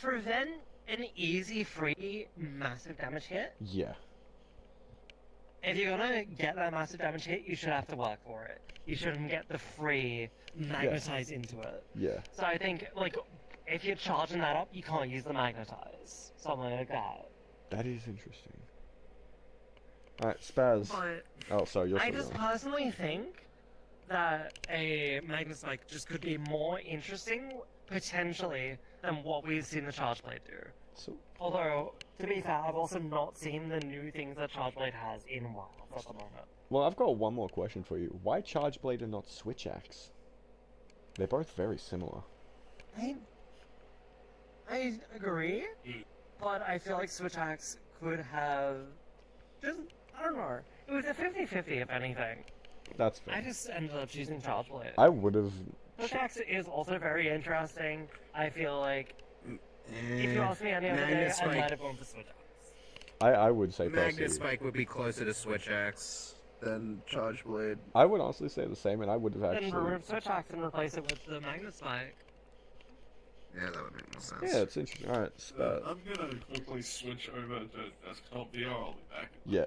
Speaker 2: prevent an easy, free, massive damage hit.
Speaker 1: Yeah.
Speaker 2: If you're gonna get that massive damage hit, you should have to work for it. You shouldn't get the free magnetize into it.
Speaker 1: Yeah.
Speaker 2: So I think, like, if you're charging that up, you can't use the magnetize. Something like that.
Speaker 1: That is interesting. Alright, Spaz.
Speaker 2: But
Speaker 1: Oh, sorry, you're
Speaker 2: I
Speaker 1: still
Speaker 2: just
Speaker 1: going.
Speaker 2: personally think that a Magnus Spike just could be more interesting, potentially, than what we've seen the Charge Blade do.
Speaker 1: So,
Speaker 2: Although, to be fair, I've also not seen the new things that Charge Blade has in WoW at the moment.
Speaker 1: well, I've got one more question for you. Why Charge Blade and not Switch Axe? They're both very similar.
Speaker 2: I agree, but I feel like Switch Axe could have just, I don't know, it was a 50-50 if anything.
Speaker 1: That's fair.
Speaker 2: I just ended up choosing Charge Blade.
Speaker 1: I would have.
Speaker 2: Switch Axe is also very interesting. I feel like, if you ask me any other day,
Speaker 4: Magnus
Speaker 2: I
Speaker 4: Spike.
Speaker 2: might have gone for Switch Axe.
Speaker 1: I would say
Speaker 4: Magnus
Speaker 1: personally.
Speaker 4: Spike would be closer to Switch Axe than Charge Blade.
Speaker 1: I would honestly say the same, and I would have
Speaker 2: Then
Speaker 1: actually.
Speaker 2: remove Switch Axe and replace it with the Magnus Spike.
Speaker 4: Yeah, that would make more sense.
Speaker 1: Yeah, it's interesting. Alright, Spaz.
Speaker 5: I'm gonna quickly switch over to desktop VR. I'll be back in
Speaker 1: Yeah,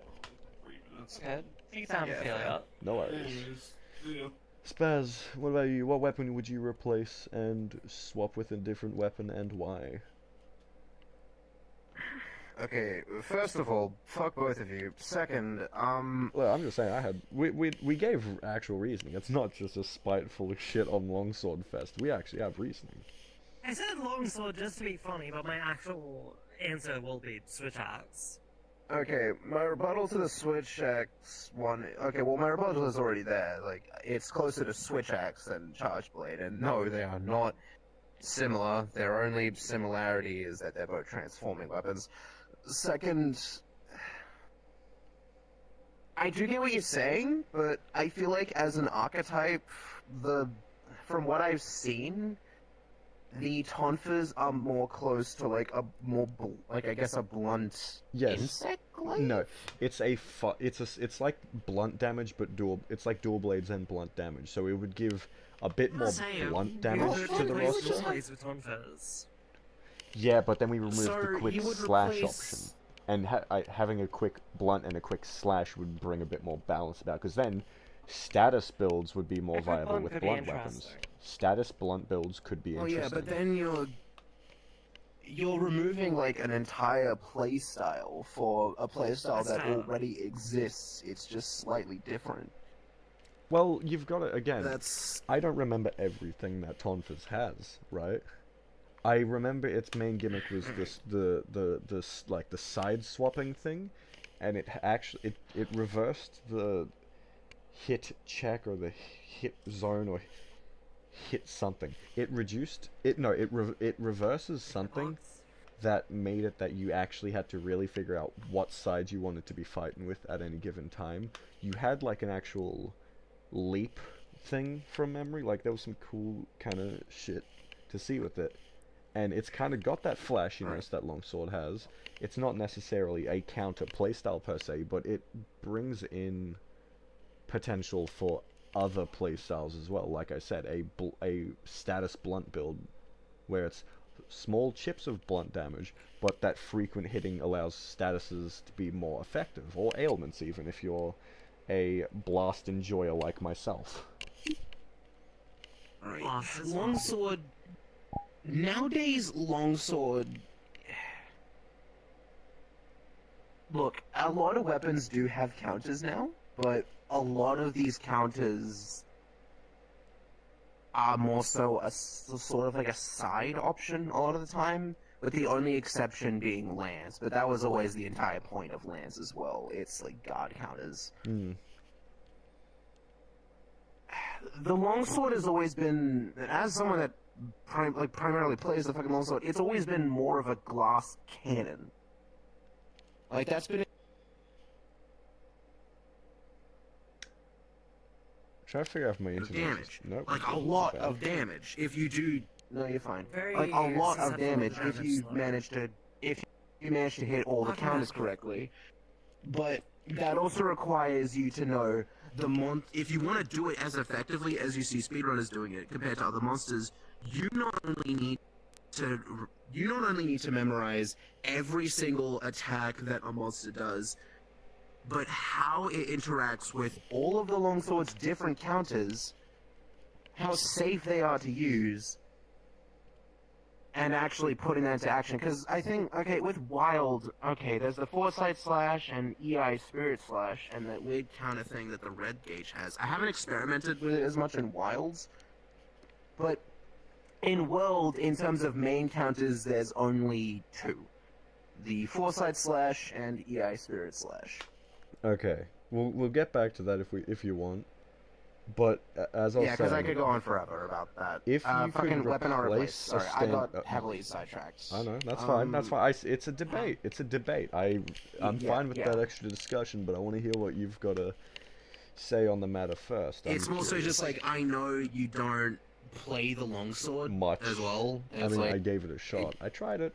Speaker 5: 3 minutes.
Speaker 2: Good. Take time
Speaker 4: Yeah,
Speaker 2: to feel
Speaker 4: fair.
Speaker 2: it.
Speaker 1: no worries.
Speaker 5: Anyways, yeah.
Speaker 1: Spaz, what about you? What weapon would you replace and swap with a different weapon, and why?
Speaker 4: Okay, first of all, fuck both of you. Second,
Speaker 1: Well, I'm just saying, we gave actual reasoning. It's not just a spiteful shit on Longsword Fest. We actually have reasoning.
Speaker 2: I said longsword just to be funny, but my actual answer will be Switch Axe.
Speaker 4: okay, my rebuttal to the Switch Axe one. Okay, well, my rebuttal is already there. Like, it's closer to Switch Axe than Charge Blade, and no, they are not similar. Their only similarity is that they're both transforming weapons. Second, I do get what you're saying, but I feel like as an archetype, from what I've seen, the Tonfas are more close to like a more like I guess a blunt
Speaker 1: Yes.
Speaker 4: insect glaive?
Speaker 1: No, it's it's like blunt damage, but it's like dual blades and blunt damage. So it would give a bit more blunt damage to the roster. Yeah, but then we removed
Speaker 4: So
Speaker 1: the quick
Speaker 4: you would
Speaker 1: slash
Speaker 4: replace-
Speaker 1: option, and having a quick blunt and a quick slash would bring a bit more balance about. Because then, status builds would be more
Speaker 2: A quick
Speaker 1: viable
Speaker 2: blunt
Speaker 1: with
Speaker 2: could be
Speaker 1: blunt weapons.
Speaker 2: interesting.
Speaker 1: Status blunt builds could be
Speaker 4: Oh
Speaker 1: interesting.
Speaker 4: yeah, but then you're removing like an entire playstyle for a playstyle
Speaker 2: That's
Speaker 4: that
Speaker 2: fair.
Speaker 4: already exists. It's just slightly different.
Speaker 1: Well, you've got to again.
Speaker 4: That's
Speaker 1: I don't remember everything that Tonfas has, right? I remember its main gimmick was this like the side swapping thing, and it reversed the hit check or the hit zone or hit something. It reverses something that made it that you actually had to really figure out what side you wanted to be fighting with at any given time. You had like an actual leap thing from memory, like there was some cool kind of shit to see with it. And it's kind of got that flashiness that Longsword has. It's not necessarily a counter playstyle per se, but it brings in potential for other playstyles as well. Like I said, a status blunt build where it's small chips of blunt damage, but that frequent hitting allows statuses to be more effective, or ailments even if you're a blast enjoyer like myself.
Speaker 4: right.
Speaker 2: Blast is
Speaker 4: Longsword. Nowadays, Longsword. Look, a lot of weapons do have counters now, but a lot of these counters are more so sort of like a side option a lot of the time, with the only exception being Lance. But that was always the entire point of Lance as well. It's like guard counters. The longsword has always been, as someone that primarily plays the fucking longsword, it's always been more of a glass cannon. Like that's been.
Speaker 1: Try to figure out if my internet.
Speaker 4: Damage.
Speaker 1: Nope.
Speaker 4: Like a lot of damage if you do. No, you're fine.
Speaker 2: Very
Speaker 4: Like a lot of
Speaker 2: susceptible
Speaker 4: damage
Speaker 2: to
Speaker 4: if
Speaker 2: damage
Speaker 4: you
Speaker 2: slow.
Speaker 4: manage to hit all the
Speaker 2: Okay.
Speaker 4: counters correctly. But that also requires you to know the if you want to do it as effectively as you see speedrunners doing it compared to other monsters, you not only need to memorize every single attack that a monster does, but how it interacts with all of the longsword's different counters, how safe they are to use, and actually putting that into action. Because I think, okay, with Wild, okay, there's the Foresight Slash and EI Spirit Slash, and that weird counter thing that the Red Gauge has. I haven't experimented with it as much in Wilds, but in World, in terms of main counters, there's only two. The Foresight Slash and EI Spirit Slash.
Speaker 1: Okay, we'll get back to that if you want. But as I was
Speaker 4: Yeah, because I
Speaker 1: saying,
Speaker 4: could go on forever about that.
Speaker 1: if you
Speaker 4: fucking
Speaker 1: could
Speaker 4: weapon or replace.
Speaker 1: replace a
Speaker 4: Sorry, I got
Speaker 1: stand-
Speaker 4: heavily sidetracked.
Speaker 1: I know that's fine. That's fine. It's a debate. It's a debate. I'm
Speaker 4: Yeah,
Speaker 1: fine with
Speaker 4: yeah.
Speaker 1: that extra discussion, but I want to hear what you've got to say on the matter first.
Speaker 4: It's
Speaker 1: I'm
Speaker 4: more so
Speaker 1: curious.
Speaker 4: just like, I know you don't play the longsword
Speaker 1: Much.
Speaker 4: as well.
Speaker 1: I
Speaker 4: It's
Speaker 1: mean,
Speaker 4: like,
Speaker 1: I gave it a shot. I tried it.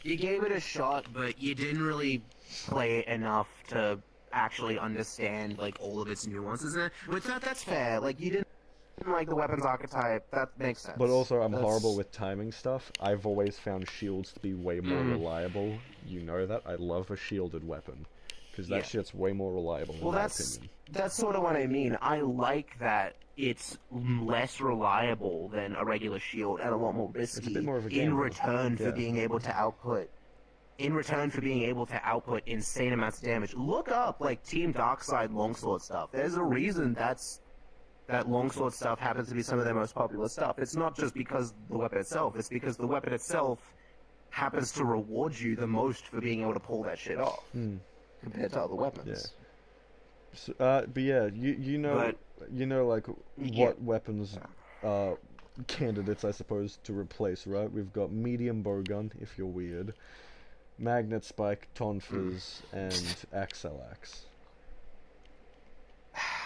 Speaker 4: you gave it a shot, but you didn't really play it enough to actually understand like all of its nuances in it. With that, that's fair. Like, you didn't like the weapons archetype. That makes sense.
Speaker 1: But also, I'm
Speaker 4: That's-
Speaker 1: horrible with timing stuff. I've always found shields to be way more reliable. You know that. I love a shielded weapon because that
Speaker 4: Yeah.
Speaker 1: shit's way more reliable. In
Speaker 4: Well,
Speaker 1: my
Speaker 4: that's
Speaker 1: opinion.
Speaker 4: that's sort of what I mean. I like that it's less reliable than a regular shield and a lot more risky
Speaker 1: bit more of a
Speaker 4: in
Speaker 1: gamble.
Speaker 4: return for
Speaker 1: Yeah.
Speaker 4: being able to output. In return for being able to output insane amounts of damage. Look up like Team Darkside longsword stuff. There's a reason that longsword stuff happens to be some of their most popular stuff. It's not just because the weapon itself. It's because the weapon itself happens to reward you the most for being able to pull that shit off compared to other weapons.
Speaker 1: So, but yeah, you know like
Speaker 4: Yeah.
Speaker 1: what weapons candidates I suppose to replace, right? We've got medium bowgun if you're weird, magnet spike, tonfas, and XLX.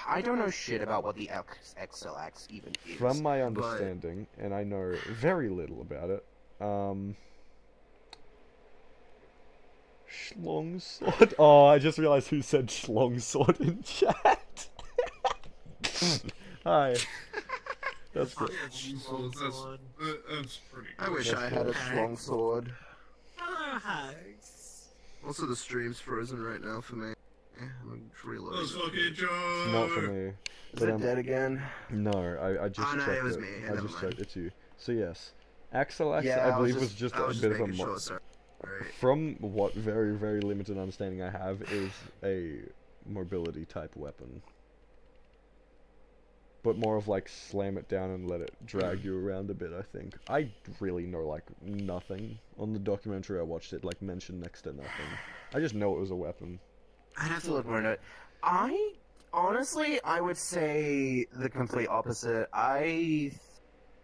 Speaker 4: I don't know shit about what the XLX even is.
Speaker 1: From my
Speaker 4: but-
Speaker 1: understanding, and I know very little about it, Schlongsword. Oh, I just realized who said Schlongsword in chat. Hi. That's good.
Speaker 3: So that's pretty
Speaker 4: I
Speaker 3: cool.
Speaker 4: wish
Speaker 1: That's
Speaker 4: I had a
Speaker 1: good.
Speaker 4: strong sword.
Speaker 2: Hugs.
Speaker 4: Also, the stream's frozen right now for me. I'm reloading.
Speaker 3: Those fucking jokes.
Speaker 1: Not for me.
Speaker 4: Is
Speaker 1: But,
Speaker 4: it dead again?
Speaker 1: No, I just
Speaker 4: Oh, no,
Speaker 1: checked
Speaker 4: it was
Speaker 1: it.
Speaker 4: me.
Speaker 1: I
Speaker 4: Never
Speaker 1: just
Speaker 4: mind.
Speaker 1: checked it's you. So yes, XLX
Speaker 4: Yeah,
Speaker 1: I believe was just
Speaker 4: I
Speaker 1: a
Speaker 4: was
Speaker 1: bit of a
Speaker 4: making
Speaker 1: mo-
Speaker 4: sure, sorry. Right.
Speaker 1: From what very very limited understanding I have is a mobility type weapon. But more of like slam it down and let it drag you around a bit, I think. I really know like nothing. On the documentary I watched it like mentioned next to nothing. I just know it was a weapon.
Speaker 4: I'd have to look more into it. Honestly, I would say the complete opposite. I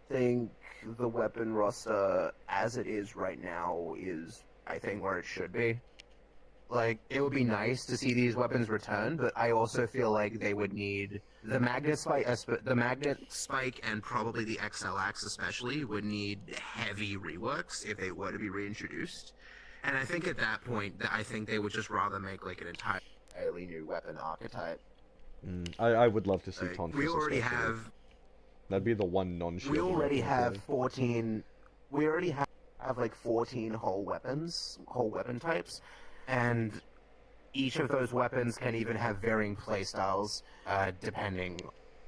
Speaker 4: think the weapon roster, as it is right now, is, I think, where it should be. Like, it would be nice to see these weapons return, but I also feel like they would need the magnet spike, and probably the XLX especially would need heavy reworks if they were to be reintroduced. And I think at that point, I think they would just rather make like an entirely new weapon archetype.
Speaker 1: I would love to see
Speaker 4: Like,
Speaker 1: Tonfas
Speaker 4: we already
Speaker 1: especially.
Speaker 4: have
Speaker 1: That'd be the one non-shield.
Speaker 4: we already
Speaker 1: weapon,
Speaker 4: have
Speaker 1: okay?
Speaker 4: 14. We already have like 14 whole weapon types, and each of those weapons can even have varying playstyles depending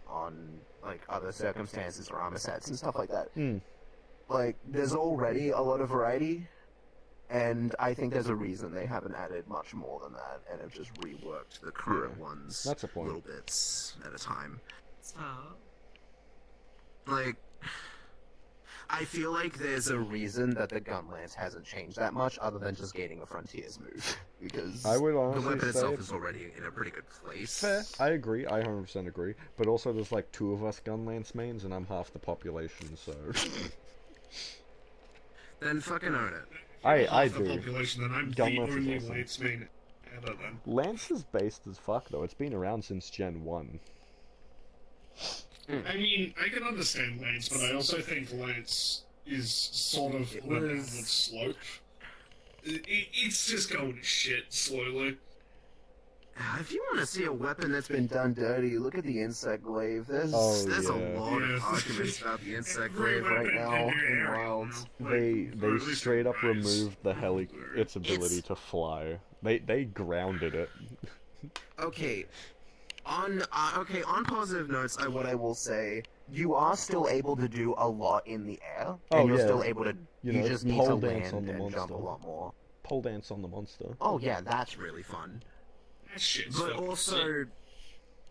Speaker 4: on like other circumstances or armor sets and stuff like that. Like, there's already a lot of variety, and I think there's a reason they haven't added much more than that and have just reworked the current
Speaker 1: Yeah,
Speaker 4: ones
Speaker 1: that's a point.
Speaker 4: little bits at a time.
Speaker 2: So,
Speaker 4: Like, I feel like there's a reason that the gun lance hasn't changed that much, other than just gaining a frontiers move, because
Speaker 1: I would
Speaker 4: the
Speaker 1: honestly
Speaker 4: weapon
Speaker 1: say
Speaker 4: itself is already in a pretty good place.
Speaker 1: fair. I agree. I 100% agree. But also, there's like 2 of us Gunlance mains, and I'm half the population, so
Speaker 4: Then fucking own it.
Speaker 1: I
Speaker 3: Half the
Speaker 1: do.
Speaker 3: population, and I'm
Speaker 1: Gun
Speaker 3: the
Speaker 1: Lance is
Speaker 3: only
Speaker 1: awesome.
Speaker 3: Lance main ever then.
Speaker 1: Lance is based as fuck though. It's been around since Gen 1.
Speaker 3: I mean, I can understand Lance, but I also think Lance is sort of
Speaker 4: It
Speaker 3: on an
Speaker 4: was-
Speaker 3: downward slope. It's just going to shit slowly.
Speaker 4: If you want to see a weapon that's been done dirty, look at the insect glaive. There's
Speaker 1: Oh,
Speaker 4: there's
Speaker 1: yeah.
Speaker 4: a lot
Speaker 3: Yes.
Speaker 4: of arguments about the insect
Speaker 3: Every
Speaker 4: glaive right
Speaker 3: weapon
Speaker 4: now
Speaker 3: can do
Speaker 4: in
Speaker 3: area
Speaker 4: Wilds.
Speaker 3: now,
Speaker 1: They
Speaker 3: like, or at least
Speaker 1: straight up
Speaker 3: Rise.
Speaker 1: removed the its ability
Speaker 4: It's-
Speaker 1: to fly. They grounded it.
Speaker 4: Okay, On positive notes, what I will say, you are still able to do a lot in the air,
Speaker 1: Oh,
Speaker 4: and you're
Speaker 1: yeah.
Speaker 4: still able to.
Speaker 1: You
Speaker 4: You,
Speaker 1: know,
Speaker 4: just need to
Speaker 1: pole dance
Speaker 4: land
Speaker 1: on the
Speaker 4: and jump a
Speaker 1: monster.
Speaker 4: lot more.
Speaker 1: Pole dance on the monster.
Speaker 4: Oh yeah, that's really fun.
Speaker 3: That shit's
Speaker 4: But
Speaker 3: fucking sick.
Speaker 4: also,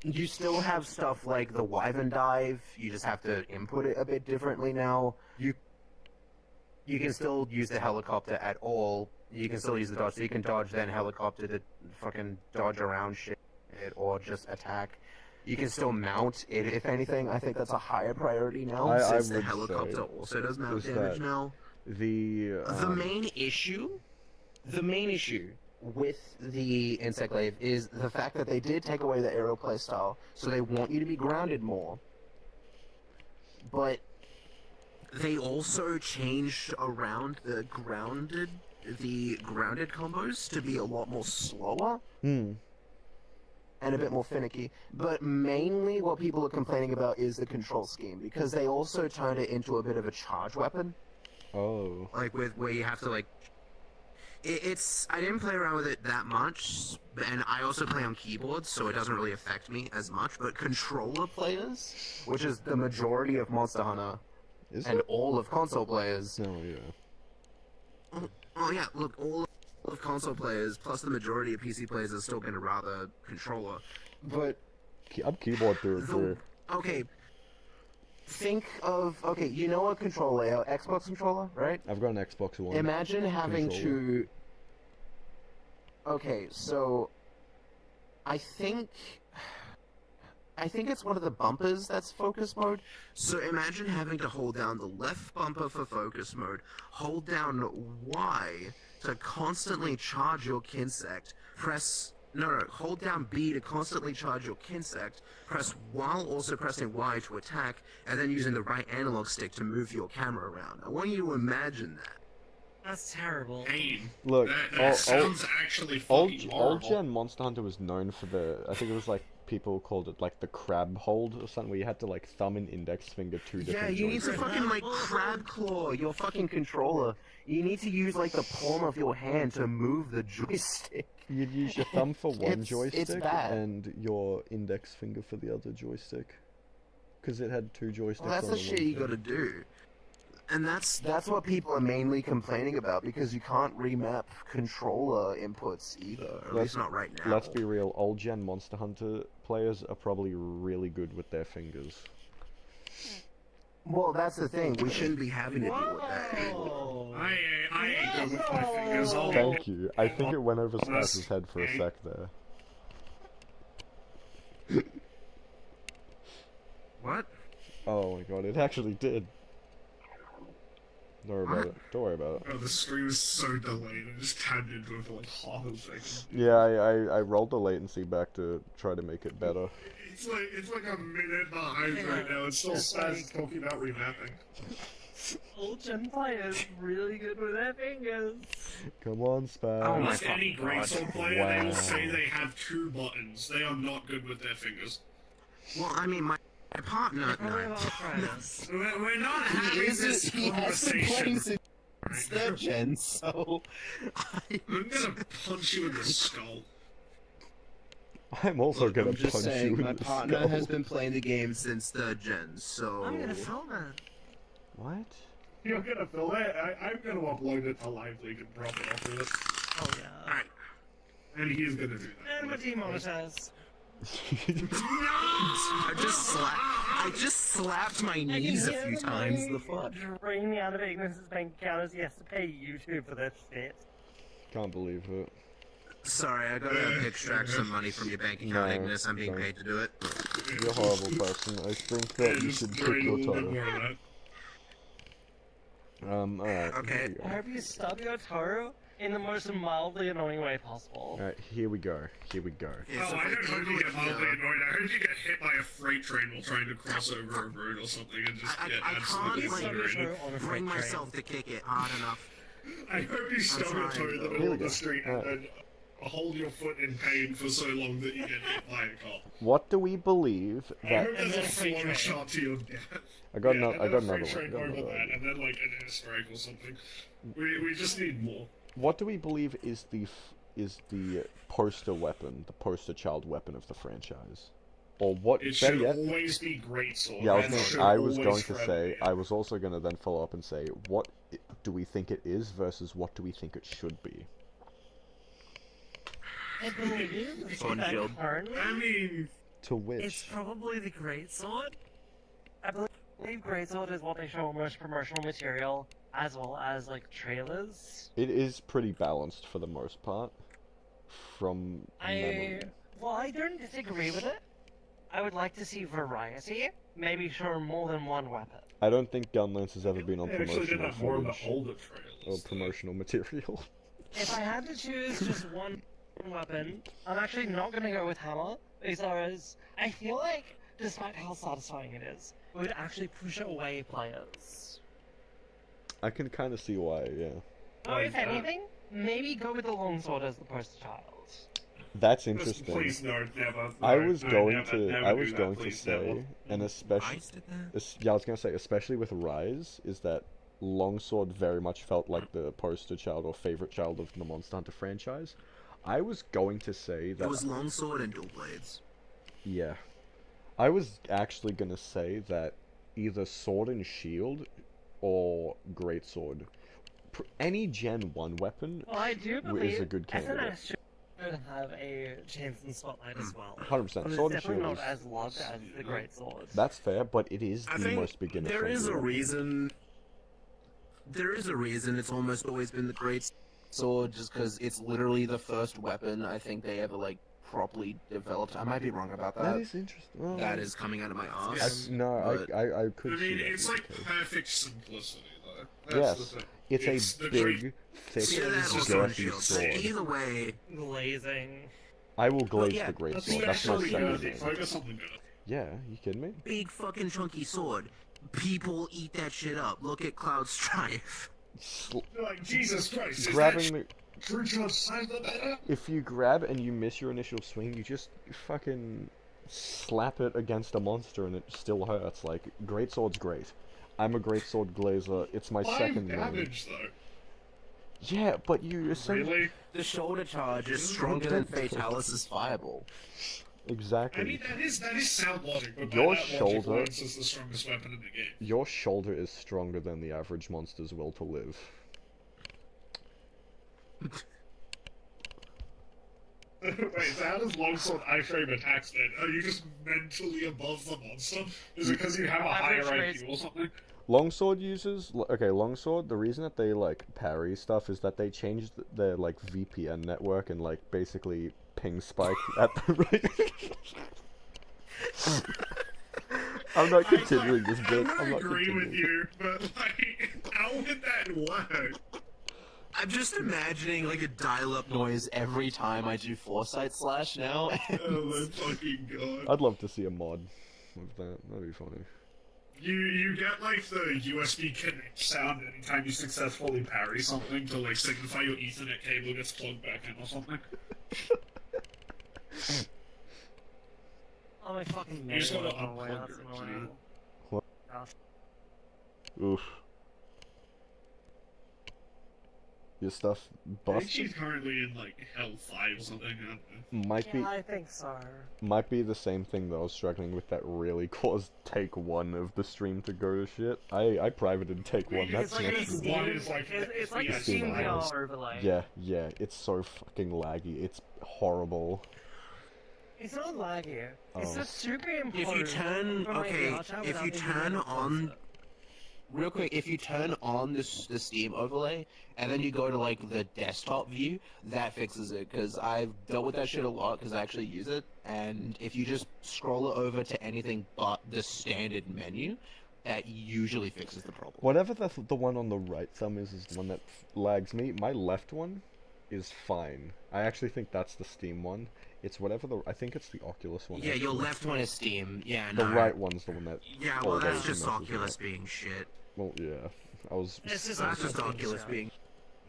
Speaker 4: you still have stuff like the Wyvern dive. You just have to input it a bit differently now. You can still use the helicopter at all. You can still use the dodge, so you can dodge then helicopter to fucking dodge around shit or just attack. You can still mount it, if anything. I think that's a higher priority now,
Speaker 1: I
Speaker 4: since the
Speaker 1: would
Speaker 4: helicopter
Speaker 1: say
Speaker 4: also does mount
Speaker 1: is
Speaker 4: damage
Speaker 1: that
Speaker 4: now.
Speaker 1: The
Speaker 4: The main issue with the Insect Glaive is the fact that they did take away the aerial playstyle, so they want you to be grounded more. But they also changed around the grounded combos to be a lot more slower
Speaker 1: Hmm.
Speaker 4: and a bit more finicky. But mainly what people are complaining about is the control scheme, because they also turned it into a bit of a charge weapon.
Speaker 1: Oh.
Speaker 4: Like with where you have to like it's I didn't play around with it that much, and I also play on keyboard, so it doesn't really affect me as much. But controller players, which is the majority of Monster Hunter
Speaker 1: Is
Speaker 4: and
Speaker 1: it?
Speaker 4: all of console players,
Speaker 1: Oh yeah.
Speaker 4: oh yeah, look, all of console players plus the majority of PC players are still going to rather controller. But
Speaker 1: I'm keyboard through and through.
Speaker 4: okay, think of you know a control layout, Xbox controller, right?
Speaker 1: I've got an Xbox One.
Speaker 4: Imagine having
Speaker 1: controller.
Speaker 4: to. Okay, so I think it's one of the bumpers that's focus mode. So imagine having to hold down the left bumper for focus mode, hold down Y to constantly charge your Kinsect, hold down B to constantly charge your Kinsect, press while also pressing Y to attack, and then using the right analog stick to move your camera around. I want you to imagine that.
Speaker 2: That's terrible.
Speaker 3: Pain.
Speaker 1: Look,
Speaker 3: That sounds actually fucking
Speaker 1: old
Speaker 3: horrible.
Speaker 1: gen Monster Hunter was known for I think it was like people called it like the crab hold or something, where you had to like thumb and index finger two
Speaker 4: Yeah,
Speaker 1: different
Speaker 4: you need to
Speaker 1: joysticks.
Speaker 4: fucking like crab claw your fucking controller. You need to use like the palm of your hand to move the joystick.
Speaker 1: You'd use your thumb for one
Speaker 4: It's
Speaker 1: joystick
Speaker 4: bad.
Speaker 1: and your index finger for the other joystick. Because it had two joysticks
Speaker 4: Well, that's
Speaker 1: on
Speaker 4: the
Speaker 1: the
Speaker 4: shit
Speaker 1: one
Speaker 4: you
Speaker 1: thing.
Speaker 4: gotta do. And that's what people are mainly complaining about, because you can't remap controller inputs either. Or at least not right now.
Speaker 1: Let's be real, old gen Monster Hunter players are probably really good with their fingers.
Speaker 4: Well, that's the thing. We shouldn't be having to deal with that anymore.
Speaker 2: Whoa.
Speaker 3: I ain't good with my fingers. I'll
Speaker 1: Thank you. I think it went over Spice's head for a sec there.
Speaker 4: What?
Speaker 1: Oh my god, it actually did. Don't worry about it. Don't worry about it.
Speaker 3: Oh, the stream is so delayed. I just tabbed into it for like half a second.
Speaker 1: Yeah, I rolled the latency back to try to make it better.
Speaker 3: It's like a minute behind right now. It's still Spaz talking about remapping.
Speaker 2: Old gen players really good with their fingers.
Speaker 1: Come on, Spaz.
Speaker 4: Oh my
Speaker 3: Ask any
Speaker 4: fucking God.
Speaker 3: greatsword player, they
Speaker 1: Wow.
Speaker 3: will say they have two buttons. They are not good with their fingers.
Speaker 4: Well, I mean, my partner.
Speaker 2: Probably
Speaker 4: No.
Speaker 2: about arthritis.
Speaker 3: We're not
Speaker 4: He
Speaker 3: having
Speaker 4: is.
Speaker 3: this
Speaker 4: He has been playing
Speaker 3: conversation.
Speaker 4: since third gen, so.
Speaker 3: I'm gonna punch you in the skull.
Speaker 1: I'm also
Speaker 4: Look,
Speaker 1: gonna
Speaker 4: I'm just
Speaker 1: punch you
Speaker 4: saying,
Speaker 1: in
Speaker 4: my
Speaker 1: the
Speaker 4: partner
Speaker 1: skull.
Speaker 4: has been playing the game since third gen, so.
Speaker 2: I'm gonna film it.
Speaker 1: What?
Speaker 3: You're gonna film it? I'm gonna upload it to LiveLeak and profit off of it.
Speaker 2: Oh yeah.
Speaker 4: Alright.
Speaker 3: And he's gonna do
Speaker 2: And we're
Speaker 3: that.
Speaker 2: demonetized.
Speaker 4: I just slapped my knees a few times. The fuck.
Speaker 2: Drain me out of Ignis's bank account as he has to pay YouTube for this shit.
Speaker 1: Can't believe it.
Speaker 4: Sorry, I gotta extract some money from your bank account,
Speaker 1: No,
Speaker 4: Ignis. I'm being
Speaker 1: don't.
Speaker 4: paid to do it.
Speaker 1: You're a horrible person. I think that you should pick your toe. Alright.
Speaker 4: Okay.
Speaker 2: I hope you stub your toe in the most mildly annoying way possible.
Speaker 1: Alright, here we go. Here we go.
Speaker 4: Yeah, so
Speaker 3: Oh, I
Speaker 4: if
Speaker 3: don't hope
Speaker 4: Google
Speaker 3: you get
Speaker 4: it
Speaker 3: mildly
Speaker 4: here-
Speaker 3: annoyed. I hope you get hit by a freight train while trying to cross over a road or something and just
Speaker 4: I
Speaker 3: get
Speaker 4: can't,
Speaker 3: absolutely
Speaker 2: Stub your
Speaker 3: obliterated.
Speaker 2: toe on a
Speaker 4: bring
Speaker 2: freight train.
Speaker 4: myself to kick it hard enough.
Speaker 3: I hope you stub your toe in the
Speaker 1: Here
Speaker 3: middle
Speaker 1: we
Speaker 3: of the
Speaker 1: go.
Speaker 3: street and then hold your foot in pain for so long that you get hit by a car.
Speaker 1: What do we believe
Speaker 3: I
Speaker 1: that...
Speaker 3: hope
Speaker 2: And
Speaker 3: there's
Speaker 2: then
Speaker 3: a
Speaker 2: a freight
Speaker 3: one
Speaker 2: train.
Speaker 3: shot to your death.
Speaker 1: I got,
Speaker 3: Yeah, and
Speaker 1: I
Speaker 3: then
Speaker 1: got
Speaker 3: a
Speaker 1: another
Speaker 3: freight
Speaker 1: one.
Speaker 3: train
Speaker 1: I got
Speaker 3: over
Speaker 1: another
Speaker 3: that,
Speaker 1: one.
Speaker 3: and then like an airstrike or something. We just need more.
Speaker 1: What do we believe is the poster weapon, the poster child weapon of the franchise? or what?
Speaker 3: It
Speaker 1: Better
Speaker 3: should
Speaker 1: yet,
Speaker 3: always be greatsword.
Speaker 1: yeah,
Speaker 3: and should
Speaker 1: I was
Speaker 3: always
Speaker 1: going to
Speaker 3: shred
Speaker 1: say,
Speaker 3: me.
Speaker 1: I was also going to then follow up and say, what do we think it is versus what do we think it should be?
Speaker 2: I believe
Speaker 4: Sword and
Speaker 2: that
Speaker 4: shield.
Speaker 2: currently
Speaker 3: I mean,
Speaker 1: To
Speaker 2: it's
Speaker 1: which?
Speaker 2: probably the greatsword. I believe greatsword is what they show most promotional material, as well as like trailers.
Speaker 1: It is pretty balanced for the most part. From memory.
Speaker 2: Well, I don't disagree with it. I would like to see variety. Maybe show more than one weapon.
Speaker 1: I don't think Gunlance has ever been on
Speaker 3: they actually did
Speaker 1: promotional
Speaker 3: that more in the
Speaker 1: footage
Speaker 3: older
Speaker 1: or
Speaker 3: trailers.
Speaker 1: promotional material.
Speaker 2: If I had to choose just one weapon, I'm actually not gonna go with hammer because I feel like, despite how satisfying it is, it would actually push away players.
Speaker 1: I can kind of see why, yeah.
Speaker 2: So if anything, maybe go with the longsword as the poster child.
Speaker 1: That's
Speaker 3: Just
Speaker 1: interesting.
Speaker 3: Please no, never.
Speaker 1: I
Speaker 3: No,
Speaker 1: was
Speaker 3: no,
Speaker 1: going
Speaker 3: never,
Speaker 1: to,
Speaker 3: never
Speaker 1: I
Speaker 3: do
Speaker 1: was
Speaker 3: that,
Speaker 1: going to
Speaker 3: please,
Speaker 1: say,
Speaker 3: never.
Speaker 1: and especially,
Speaker 4: Rise did that?
Speaker 1: yeah, I was gonna say, especially with Rise, is that Longsword very much felt like the poster child or favorite child of the Monster Hunter franchise. I was going to say that,
Speaker 4: It was longsword and dual blades.
Speaker 1: yeah, I was actually gonna say that either Sword and Shield or Greatsword, any Gen 1 weapon,
Speaker 2: Well, I do
Speaker 1: is
Speaker 2: believe
Speaker 1: a good candidate.
Speaker 2: SNS should have a chance in Spotlight as well.
Speaker 1: 100%.
Speaker 2: But it's
Speaker 1: Sword and
Speaker 2: definitely
Speaker 1: Shield
Speaker 2: not
Speaker 1: is,
Speaker 2: as loved as the Great Sword.
Speaker 1: that's fair, but it is
Speaker 4: I
Speaker 1: the
Speaker 4: think
Speaker 1: most beginner
Speaker 4: there is a
Speaker 1: friendly.
Speaker 4: reason. There is a reason it's almost always been the great sword, just because it's literally the first weapon I think they ever like properly developed. I might be wrong about that.
Speaker 1: That is interesting. Well,
Speaker 4: That is coming out of my
Speaker 1: I,
Speaker 4: ass.
Speaker 1: no,
Speaker 4: but-
Speaker 1: I could
Speaker 3: I
Speaker 1: see
Speaker 3: mean,
Speaker 1: that
Speaker 3: it's
Speaker 1: being
Speaker 3: like
Speaker 1: the case.
Speaker 3: perfect simplicity, though. That's
Speaker 1: Yes,
Speaker 3: the thing.
Speaker 1: it's
Speaker 3: It's
Speaker 1: a
Speaker 3: the
Speaker 1: big,
Speaker 3: great-
Speaker 1: thick,
Speaker 4: See, that's
Speaker 3: It's
Speaker 4: just
Speaker 3: girthy
Speaker 4: on
Speaker 3: girthy
Speaker 4: shield. But
Speaker 1: sword.
Speaker 4: either way,
Speaker 2: Glazing.
Speaker 1: I will glaze
Speaker 4: yeah,
Speaker 1: the great
Speaker 4: that's
Speaker 1: sword.
Speaker 4: the
Speaker 1: That's my
Speaker 4: actual
Speaker 1: second
Speaker 4: girthy.
Speaker 1: name.
Speaker 3: Focus on the good.
Speaker 1: Yeah, you kidding me?
Speaker 4: big fucking chunky sword. People eat that shit up. Look at Cloud Strife.
Speaker 3: You're like, Jesus Christ, is
Speaker 1: Grabbing
Speaker 3: that
Speaker 1: the,
Speaker 3: true to size the better?
Speaker 1: if you grab and you miss your initial swing, you just fucking slap it against a monster and it still hurts. Like, great sword's great. I'm a great sword glazer. It's my
Speaker 3: 5
Speaker 1: second name.
Speaker 3: damage, though.
Speaker 1: Yeah, but you essentially
Speaker 3: Really?
Speaker 4: The shoulder charge is stronger than Fatalis' fireball.
Speaker 1: exactly.
Speaker 3: I mean, that is sound logic, but by
Speaker 1: Your
Speaker 3: that logic,
Speaker 1: shoulder-
Speaker 3: Lance is the strongest weapon in the game.
Speaker 1: Your shoulder is stronger than the average monster's will to live.
Speaker 3: Wait, so how does longsword iframe attacks then? Are you just mentally above the monster? Is it because you have a higher
Speaker 2: Average
Speaker 3: IQ or something?
Speaker 1: Longsword users, okay, Longsword, the reason that they, like, parry stuff is that they changed their, like, VPN network and, like, basically ping spike at the right. I'm not continuing this bit.
Speaker 3: I
Speaker 1: I'm not
Speaker 3: agree with
Speaker 1: continuing.
Speaker 3: you, but, like, how would that work?
Speaker 4: I'm just imagining like a dial-up noise every time I do Foresight Slash now.
Speaker 3: Oh my fucking god.
Speaker 1: I'd love to see a mod of that. That'd be funny.
Speaker 3: You get, like, the USB connect sound anytime you successfully parry something to, like, signify your Ethernet cable gets plugged back in or something.
Speaker 2: Oh my fucking
Speaker 3: You just
Speaker 2: manual
Speaker 3: gotta
Speaker 2: on the way,
Speaker 3: unplug
Speaker 2: that's
Speaker 3: your
Speaker 2: annoying.
Speaker 1: What?
Speaker 2: Gosh.
Speaker 1: Oof. Your stuff
Speaker 3: I think
Speaker 1: bust
Speaker 3: she's currently in, like, Hell 5 or something, I don't know.
Speaker 1: might be
Speaker 2: Yeah, I think so.
Speaker 1: the same thing that I was struggling with that really caused take one of the stream to go to shit. I privated take one.
Speaker 3: It's
Speaker 1: That's
Speaker 2: It's like
Speaker 1: not
Speaker 2: a
Speaker 1: true.
Speaker 2: Steam,
Speaker 3: One is like
Speaker 2: it's like a
Speaker 3: FPS
Speaker 2: Steam
Speaker 3: files.
Speaker 2: VR overlay.
Speaker 1: Yeah, it's so fucking laggy. It's horrible.
Speaker 2: It's not laggy. It's
Speaker 1: Oh.
Speaker 2: just super
Speaker 4: If you
Speaker 2: important.
Speaker 4: turn,
Speaker 2: from my
Speaker 4: okay,
Speaker 2: VR chat
Speaker 4: if
Speaker 2: without
Speaker 4: you
Speaker 2: me
Speaker 4: turn
Speaker 2: being
Speaker 4: on,
Speaker 2: closer.
Speaker 4: real quick, if you turn on the Steam overlay and then you go to like the desktop view, that fixes it. Because I've dealt with that shit a lot because I actually use it. And if you just scroll it over to anything but the standard menu, that usually fixes the problem.
Speaker 1: Whatever the one on the right thumb is the one that lags me. My left one is fine. I actually think that's the Steam one. It's whatever I think it's the Oculus one.
Speaker 4: Yeah, your
Speaker 1: actually.
Speaker 4: left one is Steam. Yeah,
Speaker 1: The
Speaker 4: no.
Speaker 1: right one's the one that.
Speaker 4: Yeah, well,
Speaker 1: always
Speaker 4: that's just
Speaker 1: messes me
Speaker 4: Oculus
Speaker 1: up.
Speaker 4: being shit.
Speaker 1: Well, yeah. I was.
Speaker 2: It's just
Speaker 4: That's just
Speaker 2: Oculus
Speaker 4: Oculus
Speaker 2: being
Speaker 4: being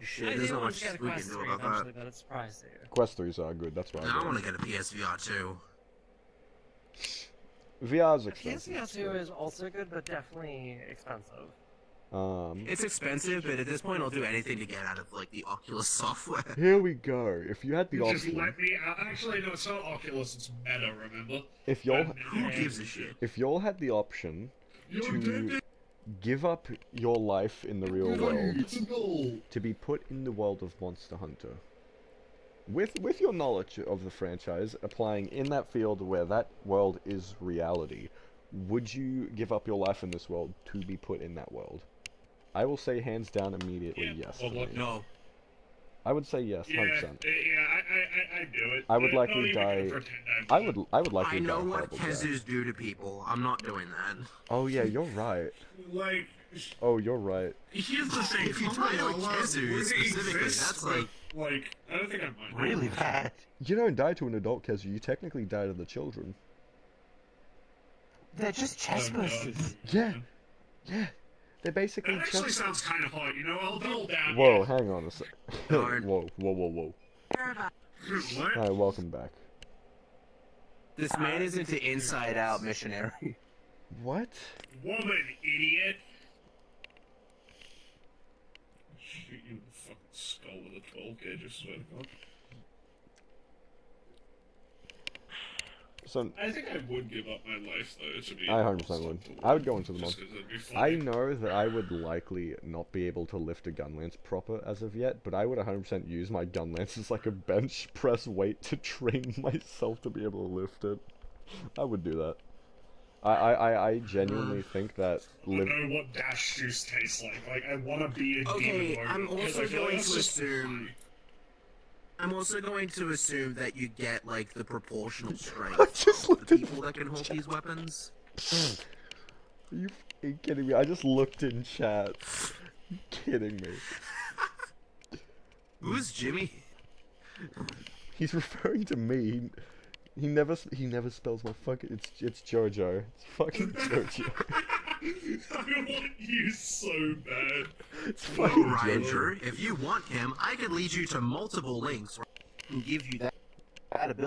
Speaker 4: shit.
Speaker 2: I
Speaker 4: There's
Speaker 2: do
Speaker 4: not
Speaker 2: want to
Speaker 4: much
Speaker 2: get a
Speaker 4: we can
Speaker 2: Quest
Speaker 4: do
Speaker 2: 3
Speaker 4: about that.
Speaker 2: eventually, but it's surprised you.
Speaker 1: Quest 3s are good. That's why.
Speaker 4: And I want to get a PSVR too.
Speaker 1: VR's
Speaker 2: The
Speaker 1: expensive.
Speaker 2: PSVR 2 is also good, but definitely expensive.
Speaker 4: It's expensive, but at this point, I'll do anything to get out of like the Oculus software.
Speaker 1: Here we go. If you had the
Speaker 3: Just
Speaker 1: option,
Speaker 3: let me. Actually, no, it's not Oculus. It's Meta. Remember?
Speaker 1: if y'all
Speaker 4: Who gives a shit?
Speaker 1: if y'all had the option
Speaker 3: You're
Speaker 1: to
Speaker 3: dead.
Speaker 1: give up your life in the real world
Speaker 3: It's a goal.
Speaker 1: to be put in the world of Monster Hunter, with your knowledge of the franchise applying in that field where that world is reality, would you give up your life in this world to be put in that world? I will say hands down immediately
Speaker 3: Yeah,
Speaker 1: yes.
Speaker 3: well,
Speaker 1: for
Speaker 3: look,
Speaker 1: me.
Speaker 4: No.
Speaker 1: I would say yes, 100%.
Speaker 3: I do it.
Speaker 1: I would
Speaker 3: Not
Speaker 1: likely
Speaker 3: even gonna
Speaker 1: die-
Speaker 3: pretend
Speaker 1: I
Speaker 3: do it.
Speaker 1: would likely
Speaker 4: I know
Speaker 1: die
Speaker 4: what
Speaker 1: horrible death.
Speaker 4: Kezus do to people. I'm not doing that.
Speaker 1: Oh yeah, you're right.
Speaker 3: Like,
Speaker 1: Oh, you're right.
Speaker 5: Here's the thing.
Speaker 4: If you
Speaker 5: how
Speaker 4: try
Speaker 5: many
Speaker 4: to
Speaker 5: allowed
Speaker 4: Kezu
Speaker 5: would it
Speaker 4: specifically,
Speaker 5: exist,
Speaker 4: that's
Speaker 5: but-
Speaker 4: like
Speaker 3: I don't think I mind.
Speaker 4: really bad.
Speaker 1: You don't die to an adult, Kezu. You technically die to the children.
Speaker 4: They're just chess
Speaker 3: Oh, no.
Speaker 4: pieces.
Speaker 1: Yeah. Yeah. They're basically
Speaker 3: That actually
Speaker 1: just...
Speaker 3: sounds kind of hot. You know, I'll double down.
Speaker 1: Whoa, hang on a sec.
Speaker 4: Darn.
Speaker 1: Whoa.
Speaker 3: What?
Speaker 1: Alright, welcome back.
Speaker 4: This man is into Inside Out missionary.
Speaker 1: What?
Speaker 3: Woman, idiot. Shoot you in the fucking skull with a 12 gauge, I swear to God.
Speaker 1: So,
Speaker 3: I think I would give up my life, though, to be
Speaker 1: I 100% would. I would go into the
Speaker 3: Just
Speaker 1: monster.
Speaker 3: 'cause it'd be
Speaker 1: I
Speaker 3: funny.
Speaker 1: know that I would likely not be able to lift a gun lance proper as of yet, but I would 100% use my gun lance as like a bench press weight to train myself to be able to lift it. I would do that. I genuinely think that
Speaker 3: I know what dash juice tastes like. Like, I want to be a
Speaker 4: Okay,
Speaker 3: demon
Speaker 4: I'm
Speaker 3: Logan, 'cause
Speaker 4: also
Speaker 3: I feel like
Speaker 4: going
Speaker 3: that's
Speaker 4: to
Speaker 3: just
Speaker 4: assume-
Speaker 3: fine.
Speaker 4: I'm also going to assume that you get like the proportional
Speaker 1: I
Speaker 4: strength
Speaker 1: just
Speaker 4: of
Speaker 1: looked
Speaker 4: the
Speaker 1: at
Speaker 4: people that can hold these weapons.
Speaker 1: Are you f***ing kidding me? I just looked in chat. Are you kidding me?
Speaker 4: Who's Jimmy?
Speaker 1: He's referring to me. He never spells my fucking. It's Jojo. It's fucking Jojo.
Speaker 3: I want you so bad.
Speaker 1: It's
Speaker 4: Well,
Speaker 1: fucking
Speaker 4: Ryan
Speaker 1: Jojo.
Speaker 4: Drew, if you want him, I could lead you to multiple links and give you that ability.